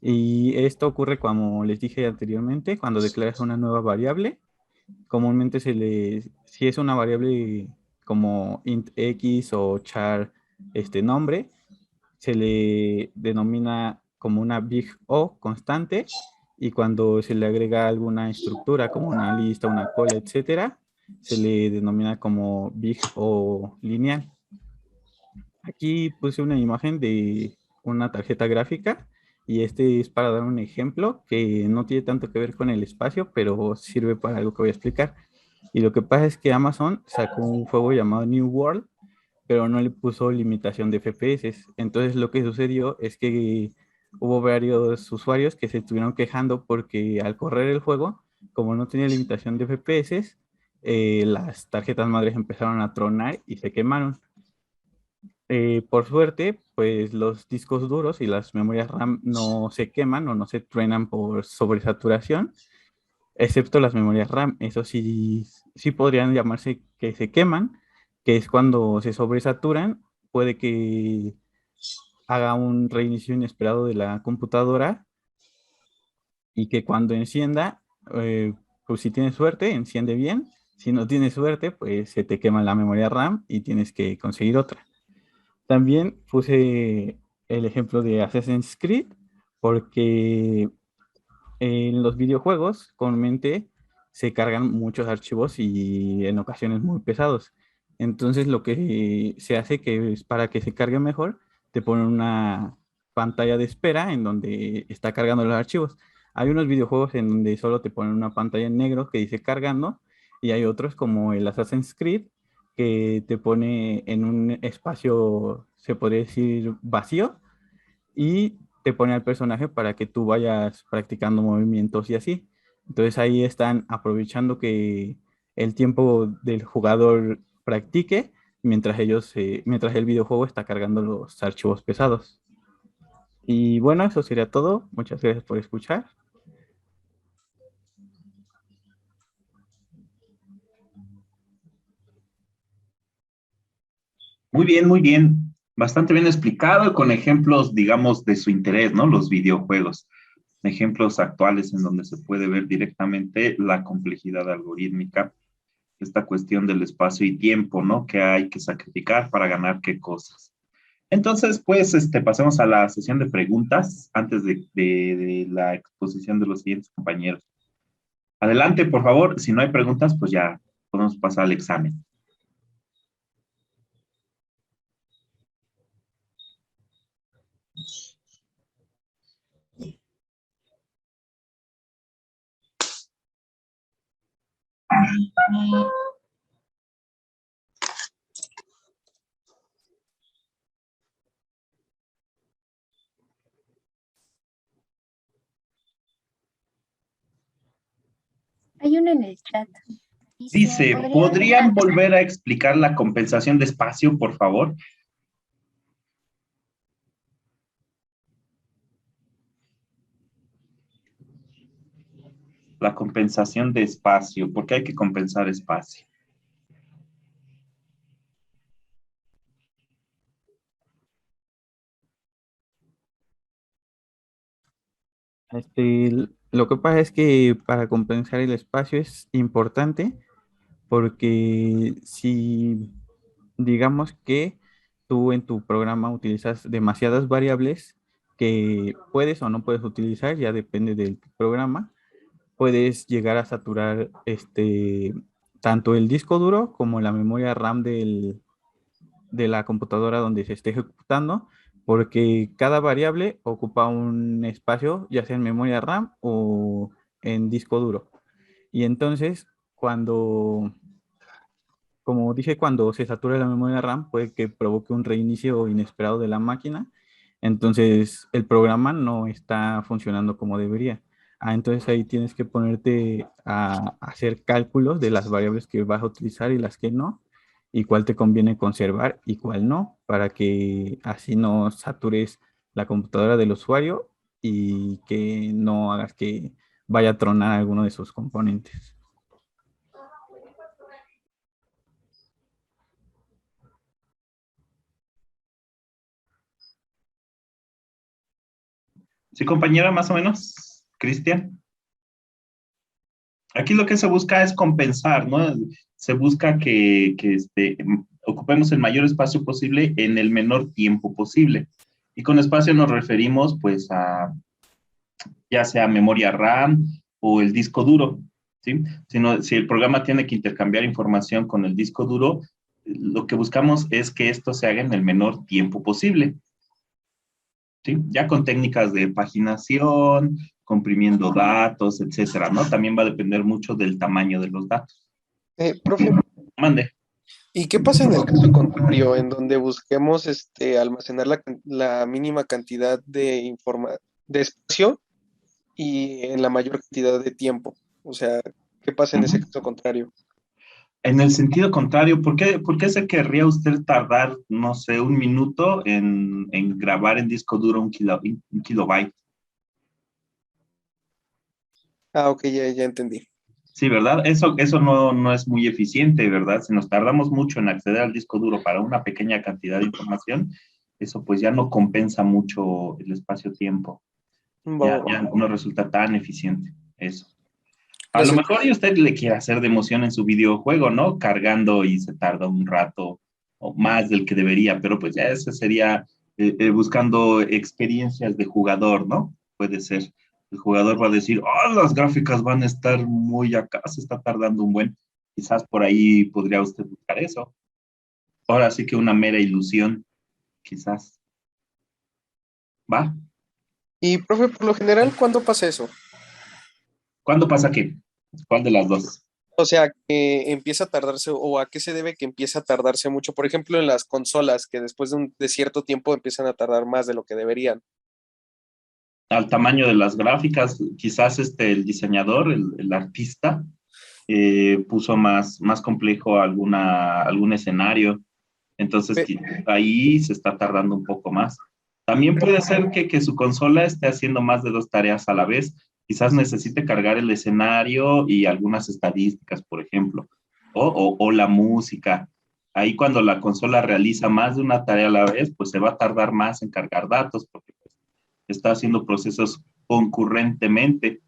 Y esto ocurre, como les dije anteriormente, cuando declaras una nueva variable. Comúnmente si es una variable como int x o char nombre, se le denomina como una big O constante, y cuando se le agrega alguna estructura como una lista, una cola, etcétera, se le denomina como big O lineal. Aquí puse una imagen de una tarjeta gráfica y es para dar un ejemplo que no tiene tanto que ver con el espacio, pero sirve para algo que voy a explicar. Y lo que pasa es que Amazon sacó un juego llamado New World, pero no le puso limitación de FPS. Entonces lo que sucedió es que hubo varios usuarios que se estuvieron quejando porque al correr el juego, como no tenía limitación de FPS, las tarjetas madres empezaron a tronar y se quemaron. Por suerte, pues los discos duros y las memorias RAM no se queman o no se truenan por sobresaturación, excepto las memorias RAM. Eso sí podrían llamarse que se queman, que es cuando se sobresaturan puede que haga un reinicio inesperado de la computadora y que cuando encienda, pues si tienes suerte, enciende bien. Si no tienes suerte, pues se te quema la memoria RAM y tienes que conseguir otra. También puse el ejemplo de Assassin's Creed porque en los videojuegos comúnmente se cargan muchos archivos y en ocasiones muy pesados. Entonces lo que se hace que es para que se cargue mejor, te ponen una pantalla de espera en donde está cargando los archivos. Hay unos videojuegos en donde solo te ponen una pantalla en negro que dice cargando y hay otros como el Assassin's Creed que te pone en un espacio, se podría decir, vacío y te pone al personaje para que tú vayas practicando movimientos y así. Entonces ahí están aprovechando que el tiempo del jugador practique mientras mientras el videojuego está cargando los archivos pesados. Y bueno, eso sería todo. Muchas gracias por escuchar. Muy bien. Bastante bien explicado y con ejemplos, digamos, de su interés, ¿no? Los videojuegos. Ejemplos actuales en donde se puede ver directamente la complejidad algorítmica, esta cuestión del espacio y tiempo, ¿no? Que hay que sacrificar para ganar qué cosas. Entonces, pues, pasemos a la sesión de preguntas antes de la exposición de los siguientes compañeros. Adelante, por favor. Si no hay preguntas, pues ya podemos pasar al examen. Hay uno en el chat. Dice, ¿podrían volver a explicar la compensación de espacio, por favor? La compensación de espacio. ¿Por qué hay que compensar espacio? Lo que pasa es que para compensar el espacio es importante porque si digamos que tú en tu programa utilizas demasiadas variables que puedes o no puedes utilizar, ya depende del programa, puedes llegar a saturar tanto el disco duro como la memoria RAM de la computadora donde se esté ejecutando, porque cada variable ocupa un espacio, ya sea en memoria RAM o en disco duro. Y entonces, como dije, cuando se satura la memoria RAM, puede que provoque un reinicio inesperado de la máquina. Entonces, el programa no está funcionando como debería. Entonces ahí tienes que ponerte a hacer cálculos de las variables que vas a utilizar y las que no, y cuál te conviene conservar y cuál no, para que así no satures la computadora del usuario y que no hagas que vaya a tronar alguno de sus componentes. Sí, compañera, más o menos. Cristian. Aquí lo que se busca es compensar, ¿no? Se busca que ocupemos el mayor espacio posible en el menor tiempo posible. Y con espacio nos referimos, pues, a ya sea memoria RAM o el disco duro, ¿sí? Si el programa tiene que intercambiar información con el disco duro, lo que buscamos es que esto se haga en el menor tiempo posible, ¿sí? Ya con técnicas de paginación, comprimiendo datos, etcétera, ¿no? También va a depender mucho del tamaño de los datos. Profe, Mande. ¿y qué pasa en el caso contrario, en donde busquemos almacenar la mínima cantidad de espacio y en la mayor cantidad de tiempo? O sea, ¿qué pasa en ese caso contrario? En el sentido contrario, ¿por qué se querría usted tardar, no sé, un minuto en grabar en disco duro un kilobyte? Ah, ok, ya entendí. Sí, ¿verdad? Eso no es muy eficiente, ¿verdad? Si nos tardamos mucho en acceder al disco duro para una pequeña cantidad de información, eso pues ya no compensa mucho el espacio-tiempo. Ya no resulta tan eficiente eso. A lo Gracias. mejor y usted le quiere hacer de emoción en su videojuego, ¿no? Cargando y se tarda un rato o más del que debería, pero pues ya ese sería buscando experiencias de jugador, ¿no? Puede ser. El jugador va a decir, oh, las gráficas van a estar muy acá, se está tardando un buen. Quizás por ahí podría usted buscar eso. Ahora sí que una mera ilusión, quizás. ¿Va? Y, profe, por lo general, ¿cuándo pasa eso? ¿Cuándo pasa qué? ¿Cuál de las dos? O sea, que empieza a tardarse, o a qué se debe que empieza a tardarse mucho. Por ejemplo, en las consolas, que después de cierto tiempo empiezan a tardar más de lo que deberían. Al tamaño de las gráficas, quizás el diseñador, el artista, puso más complejo algún escenario, entonces Pe- ahí se está tardando un poco más. También puede ser que su consola esté haciendo más de dos tareas a la vez, quizás necesite cargar el escenario y algunas estadísticas, por ejemplo, o la música. Ahí cuando la consola realiza más de una tarea a la vez, pues se va a tardar más en cargar datos, porque está haciendo procesos concurrentemente.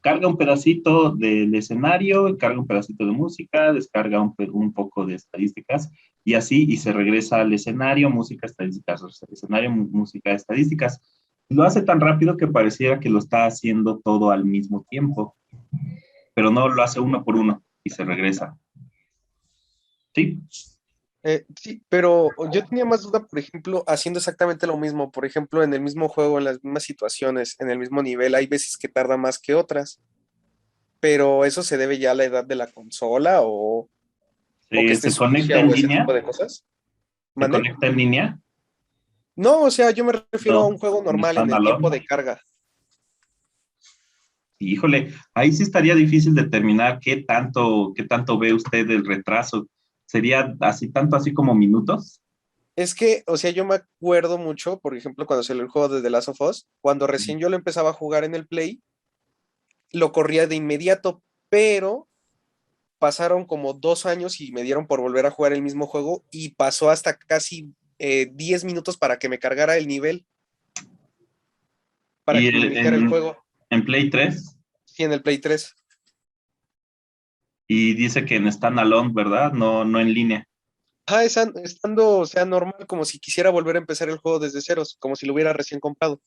Carga un pedacito del escenario, carga un pedacito de música, descarga un poco de estadísticas y así, y se regresa al escenario, música, estadísticas, escenario, música, estadísticas. Lo hace tan rápido que pareciera que lo está haciendo todo al mismo tiempo, pero no lo hace uno por uno y se regresa. ¿Sí? sí, pero yo tenía más duda, por ejemplo, haciendo exactamente lo mismo. Por ejemplo, en el mismo juego, en las mismas situaciones, en el mismo nivel, hay veces que tarda más que otras. Pero eso se debe ya a la edad de la consola o que esté ¿Se conecta sucia en o ese línea? tipo de cosas. ¿Se ¿Mande? conecta en línea? No, o sea, yo me refiero a No, un juego en normal en el tiempo standalone. de carga. Híjole, ahí sí estaría difícil determinar qué tanto ve usted el retraso. ¿Sería así tanto así como minutos? Es que, o sea, yo me acuerdo mucho, por ejemplo, cuando salió el juego de The Last of Us, cuando recién yo lo empezaba a jugar en el Play, lo corría de inmediato, pero pasaron como 2 años y me dieron por volver a jugar el mismo juego y pasó hasta casi 10 minutos para que me cargara el nivel, para Y que iniciara el juego. en Play 3, Sí, en el Play 3. y dice que en standalone, ¿verdad? No en línea. Estando, o sea, normal, como si quisiera volver a empezar el juego desde ceros, como si lo hubiera recién comprado.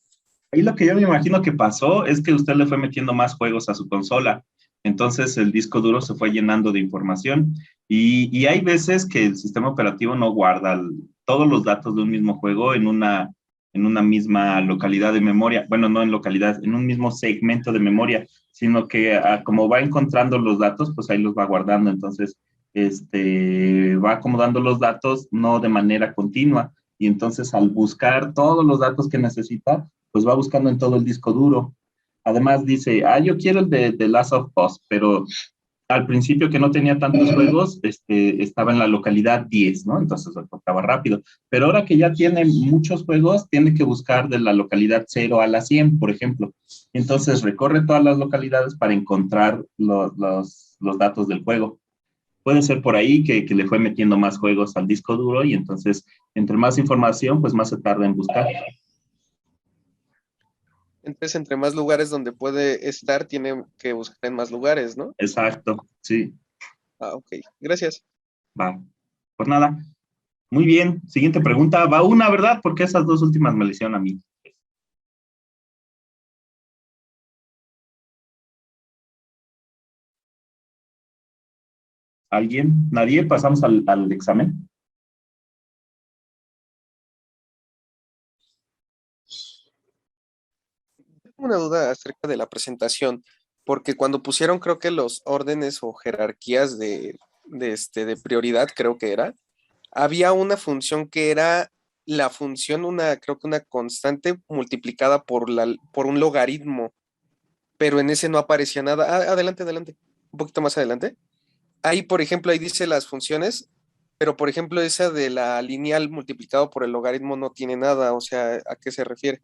Ahí lo que yo me imagino que pasó es que usted le fue metiendo más juegos a su consola. Entonces el disco duro se fue llenando de información y hay veces que el sistema operativo no guarda todos los datos de un mismo juego en una misma localidad de memoria. Bueno, no en localidad, en un mismo segmento de memoria, sino que como va encontrando los datos, pues ahí los va guardando. Entonces, va acomodando los datos no de manera continua. Y entonces al buscar todos los datos que necesita, pues va buscando en todo el disco duro. Además dice, yo quiero el de Last of Us, pero al principio que no tenía tantos juegos, estaba en la localidad 10, ¿no? Entonces lo tocaba rápido. Pero ahora que ya tiene muchos juegos, tiene que buscar de la localidad 0 a la 100, por ejemplo. Entonces recorre todas las localidades para encontrar los datos del juego. Puede ser por ahí que le fue metiendo más juegos al disco duro y entonces, entre más información, pues más se tarda en buscar. Entonces, entre más lugares donde puede estar, tiene que buscar en más lugares, ¿no? Exacto, sí, Ah, ok. Gracias. va. Pues nada, muy bien. Siguiente pregunta. Va una, ¿verdad? Porque esas dos últimas me le hicieron a mí. ¿Alguien? ¿Nadie? ¿Pasamos al examen? Tengo una duda acerca de la presentación, porque cuando pusieron, creo que los órdenes o jerarquías de prioridad, creo que era, había una función que era la función, creo que una constante multiplicada por un logaritmo, pero en ese no aparecía nada. Adelante, adelante. Un poquito más adelante. Ahí, por ejemplo, ahí dice las funciones, pero por ejemplo, esa de la lineal multiplicado por el logaritmo no tiene nada, o sea, ¿a qué se refiere?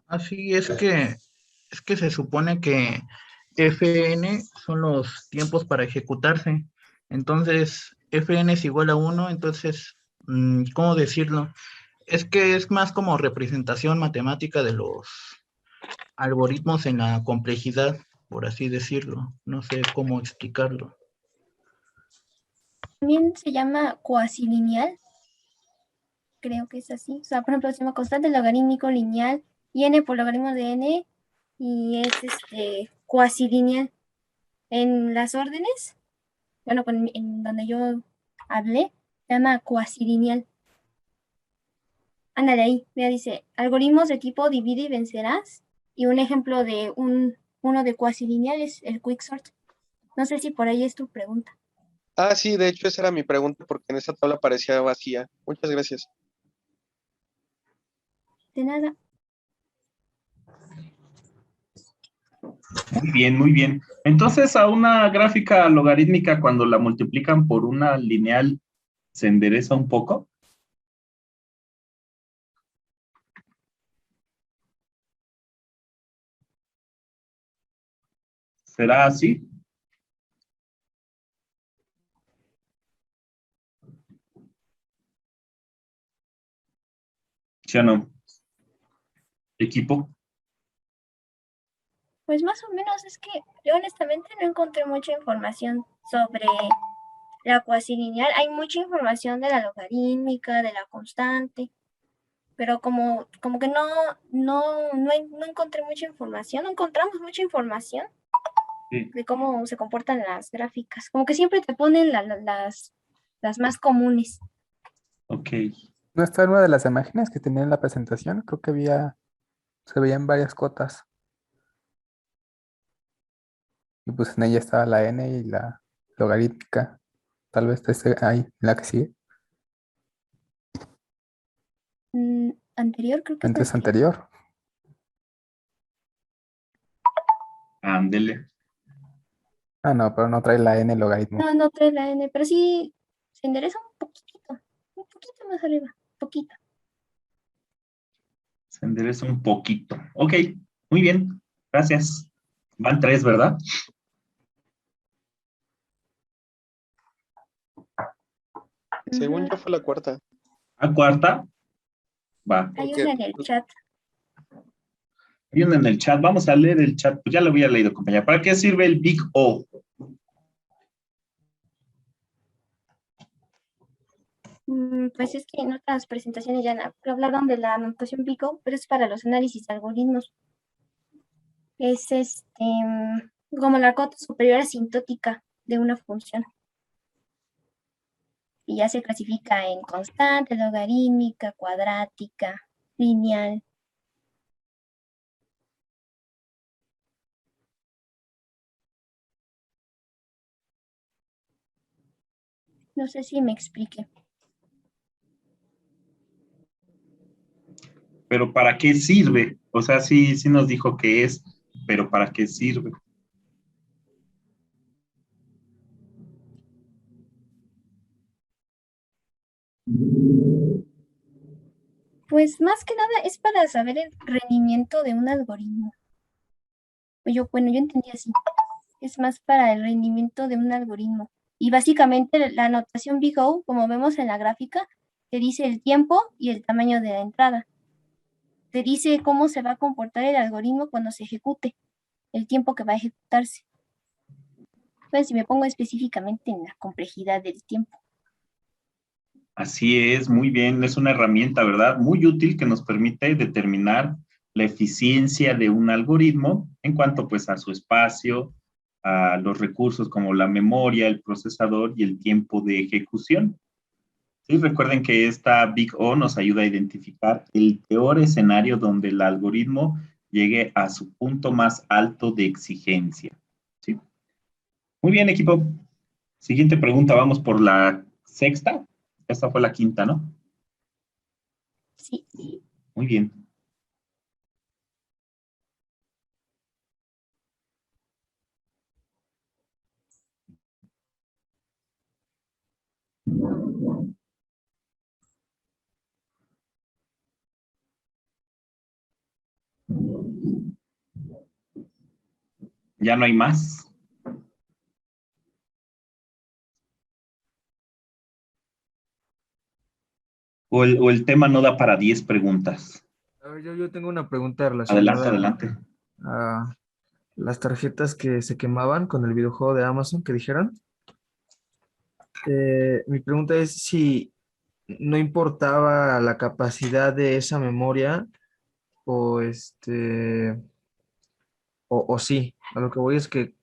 Así es que se supone que Fn son los tiempos para ejecutarse. Entonces, Fn es igual a 1, entonces, ¿cómo decirlo? Es que es más como representación matemática de los algoritmos en la complejidad, por así decirlo. No sé cómo explicarlo. También se llama cuasilineal, creo que es así. O sea, por ejemplo, se llama constante logarítmico lineal y n por logaritmo de n y es cuasilineal. En las órdenes, bueno, en donde yo hablé, se llama cuasilineal. Ándale ahí, mira, dice, algoritmos de tipo divide y vencerás. Y un ejemplo de uno de cuasilineal es el quicksort. No sé si por ahí es tu pregunta. Ah, sí, de hecho esa era mi pregunta porque en esta tabla parecía vacía. Muchas gracias. De nada. Muy bien, muy bien. Entonces, a una gráfica logarítmica, cuando la multiplican por una lineal, ¿se endereza un poco? ¿Será así? ¿Sí o no? Equipo. Pues más o menos es que yo honestamente no encontré mucha información sobre la cuasilineal. Hay mucha información de la logarítmica, de la constante, pero como que no encontré mucha información, no encontramos mucha información Sí. de cómo se comportan las gráficas. Como que siempre te ponen las más comunes. Ok. ¿No está en una de las imágenes que tenía en la presentación? Creo que se veían varias cotas. Y pues en ella estaba la n y la logarítmica. Tal vez esté ahí, la que sigue. Anterior, creo que es Antes anterior. anterior. Ándele. Ah, no, pero no trae la n logaritmo. No trae la N, pero sí se endereza un poquito más arriba, poquito. Se endereza un poquito. Ok, muy bien. Gracias. Van 3, ¿verdad? Según yo fue la cuarta. A cuarta. Va. Hay Porque una en el chat. Hay una en el chat. Vamos a leer el chat. Pues ya lo había leído, compañera. ¿Para qué sirve el Big O? Pues es que en otras presentaciones ya hablaron de la notación Pico, pero es para los análisis de algoritmos. Es como la cota superior asintótica de una función. Y ya se clasifica en constante, logarítmica, cuadrática, lineal. No sé si me explique. Pero ¿para qué sirve? O sea, sí, sí nos dijo que es, pero ¿para qué sirve? Pues más que nada es para saber el rendimiento de un algoritmo. Bueno, yo entendí así. Es más para el rendimiento de un algoritmo. Y básicamente la notación Big O, como vemos en la gráfica, te dice el tiempo y el tamaño de la entrada. Te dice cómo se va a comportar el algoritmo cuando se ejecute, el tiempo que va a ejecutarse. Pues si me pongo específicamente en la complejidad del tiempo. Así es, muy bien. Es una herramienta, ¿verdad? Muy útil que nos permite determinar la eficiencia de un algoritmo en cuanto pues a su espacio, a los recursos como la memoria, el procesador y el tiempo de ejecución. Sí, recuerden que esta Big O nos ayuda a identificar el peor escenario donde el algoritmo llegue a su punto más alto de exigencia. ¿Sí? Muy bien, equipo. Siguiente pregunta, vamos por la sexta. Esta fue la quinta, ¿no? Sí. Muy bien. ¿Ya no hay más? O el tema no da para 10 preguntas. A ver, yo tengo una pregunta Adelante, relacionada adelante. a las tarjetas que se quemaban con el videojuego de Amazon que dijeron. Mi pregunta es si no importaba la capacidad de esa memoria o o sí. A lo que voy es que,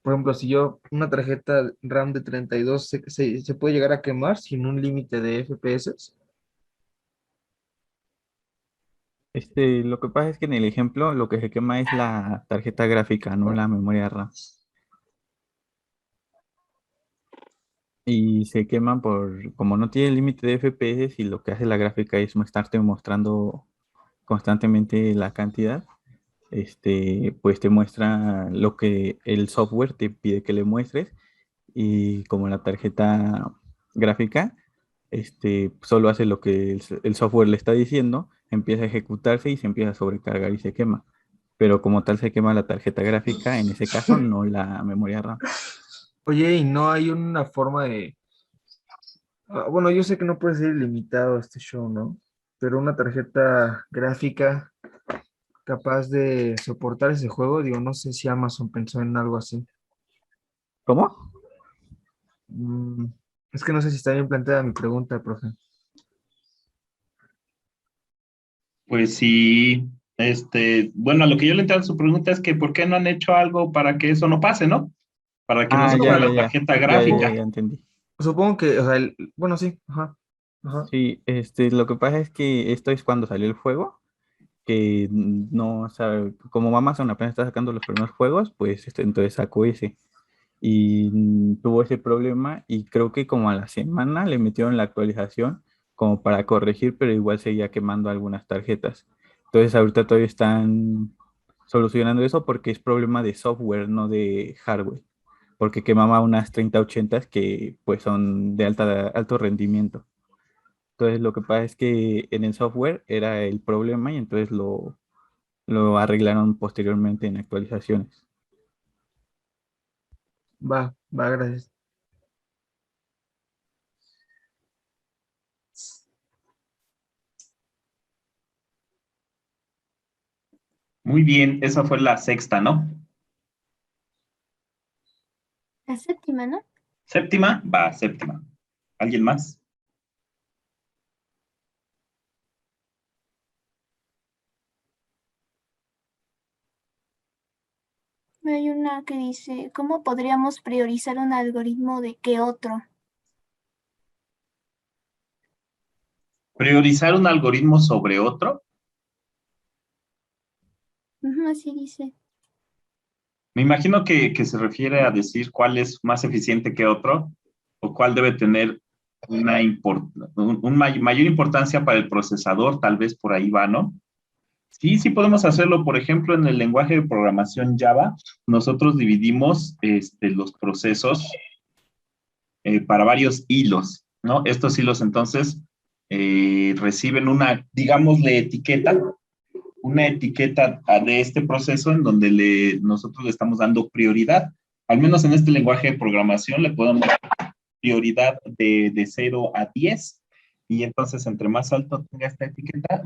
por ejemplo, si yo una tarjeta RAM de 32 se puede llegar a quemar sin un límite de FPS. Lo que pasa es que en el ejemplo lo que se quema es la tarjeta gráfica, no la memoria RAM. Y se queman como no tiene límite de FPS y lo que hace la gráfica es estarte mostrando constantemente la cantidad, pues te muestra lo que el software te pide que le muestres y como la tarjeta gráfica, solo hace lo que el software le está diciendo, empieza a ejecutarse y se empieza a sobrecargar y se quema. Pero como tal se quema la tarjeta gráfica, en ese caso no la memoria RAM. Oye, y no hay una forma de... bueno, yo sé que no puede ser ilimitado este show, ¿no? Pero una tarjeta gráfica capaz de soportar ese juego, digo, no sé si Amazon pensó en algo así. ¿Cómo? Mm, es que no sé si está bien planteada mi pregunta, profe. Pues sí, bueno, a lo que yo le entiendo a su pregunta es que ¿por qué no han hecho algo para que eso no pase, no? Para que no Ah, se ya, queme ya, la ya. tarjeta Ya, ya, ya, gráfica. ya entendí. Supongo que, o sea, bueno, sí, ajá, ajá. Sí, lo que pasa es que esto es cuando salió el juego, que no sabe, como Amazon apenas está sacando los primeros juegos, pues entonces sacó ese. Y tuvo ese problema y creo que como a la semana le metieron la actualización como para corregir, pero igual seguía quemando algunas tarjetas. Entonces ahorita todavía están solucionando eso porque es problema de software, no de hardware, porque quemaba unas 3080 que pues son de alto rendimiento. Entonces lo que pasa es que en el software era el problema y entonces lo arreglaron posteriormente en actualizaciones. Va, gracias. Muy bien, esa fue la sexta, ¿no? La séptima, ¿no? Séptima, va, séptima. ¿Alguien más? Hay una que dice, ¿cómo podríamos priorizar un algoritmo de qué otro? ¿Priorizar un algoritmo sobre otro? Ujú, así dice. Me imagino que se refiere a decir cuál es más eficiente que otro o cuál debe tener mayor importancia para el procesador, tal vez por ahí va, ¿no? Sí, sí podemos hacerlo. Por ejemplo, en el lenguaje de programación Java, nosotros dividimos los procesos para varios hilos, ¿no? Estos hilos entonces reciben digámosle, una etiqueta de este proceso en donde nosotros le estamos dando prioridad. Al menos en este lenguaje de programación le podemos dar prioridad de 0 a 10 y entonces entre más alto tenga esta etiqueta,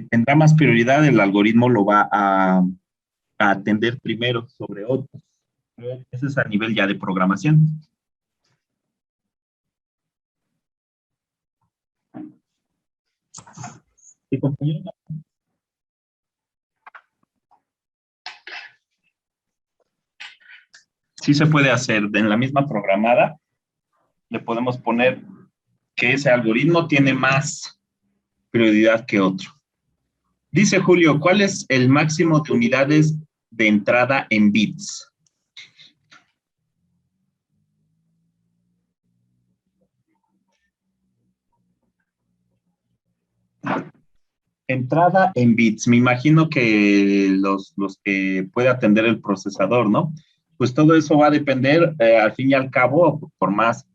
tendrá más prioridad, el algoritmo lo va a atender primero sobre otros. Eso es a nivel ya de programación. ¿Sí, compañero? Sí se puede hacer. En la misma programada le podemos poner que ese algoritmo tiene más prioridad que otro. Dice Julio, ¿cuál es el máximo de unidades de entrada en bits? Entrada en bits. Me imagino que los que puede atender el procesador, ¿no? Pues todo eso va a depender, al fin y al cabo, por más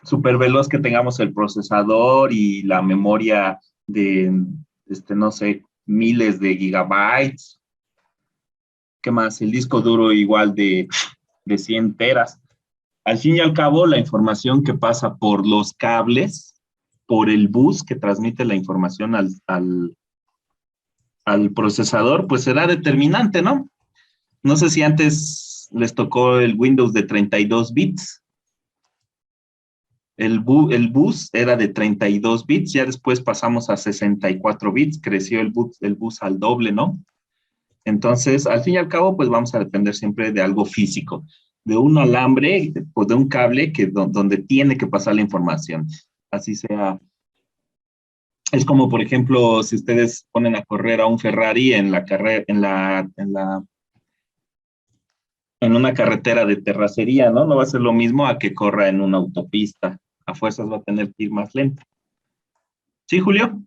súper veloz que tengamos el procesador y la memoria de, no sé, miles de gigabytes, ¿Qué más? El disco duro igual de 100 teras. Al fin y al cabo, la información que pasa por los cables, por el bus que transmite la información al procesador, pues será determinante, ¿no? No sé si antes les tocó el Windows de 32 bits. El bus era de 32 bits, ya después pasamos a 64 bits, creció el bus al doble, ¿no? Entonces, al fin y al cabo, pues vamos a depender siempre de algo físico, de un alambre, pues de un cable donde tiene que pasar la información. Así sea. Es como, por ejemplo, si ustedes ponen a correr a un Ferrari en una carretera de terracería, ¿no? No va a ser lo mismo a que corra en una autopista. A fuerzas va a tener que ir más lento. ¿Sí, Julio?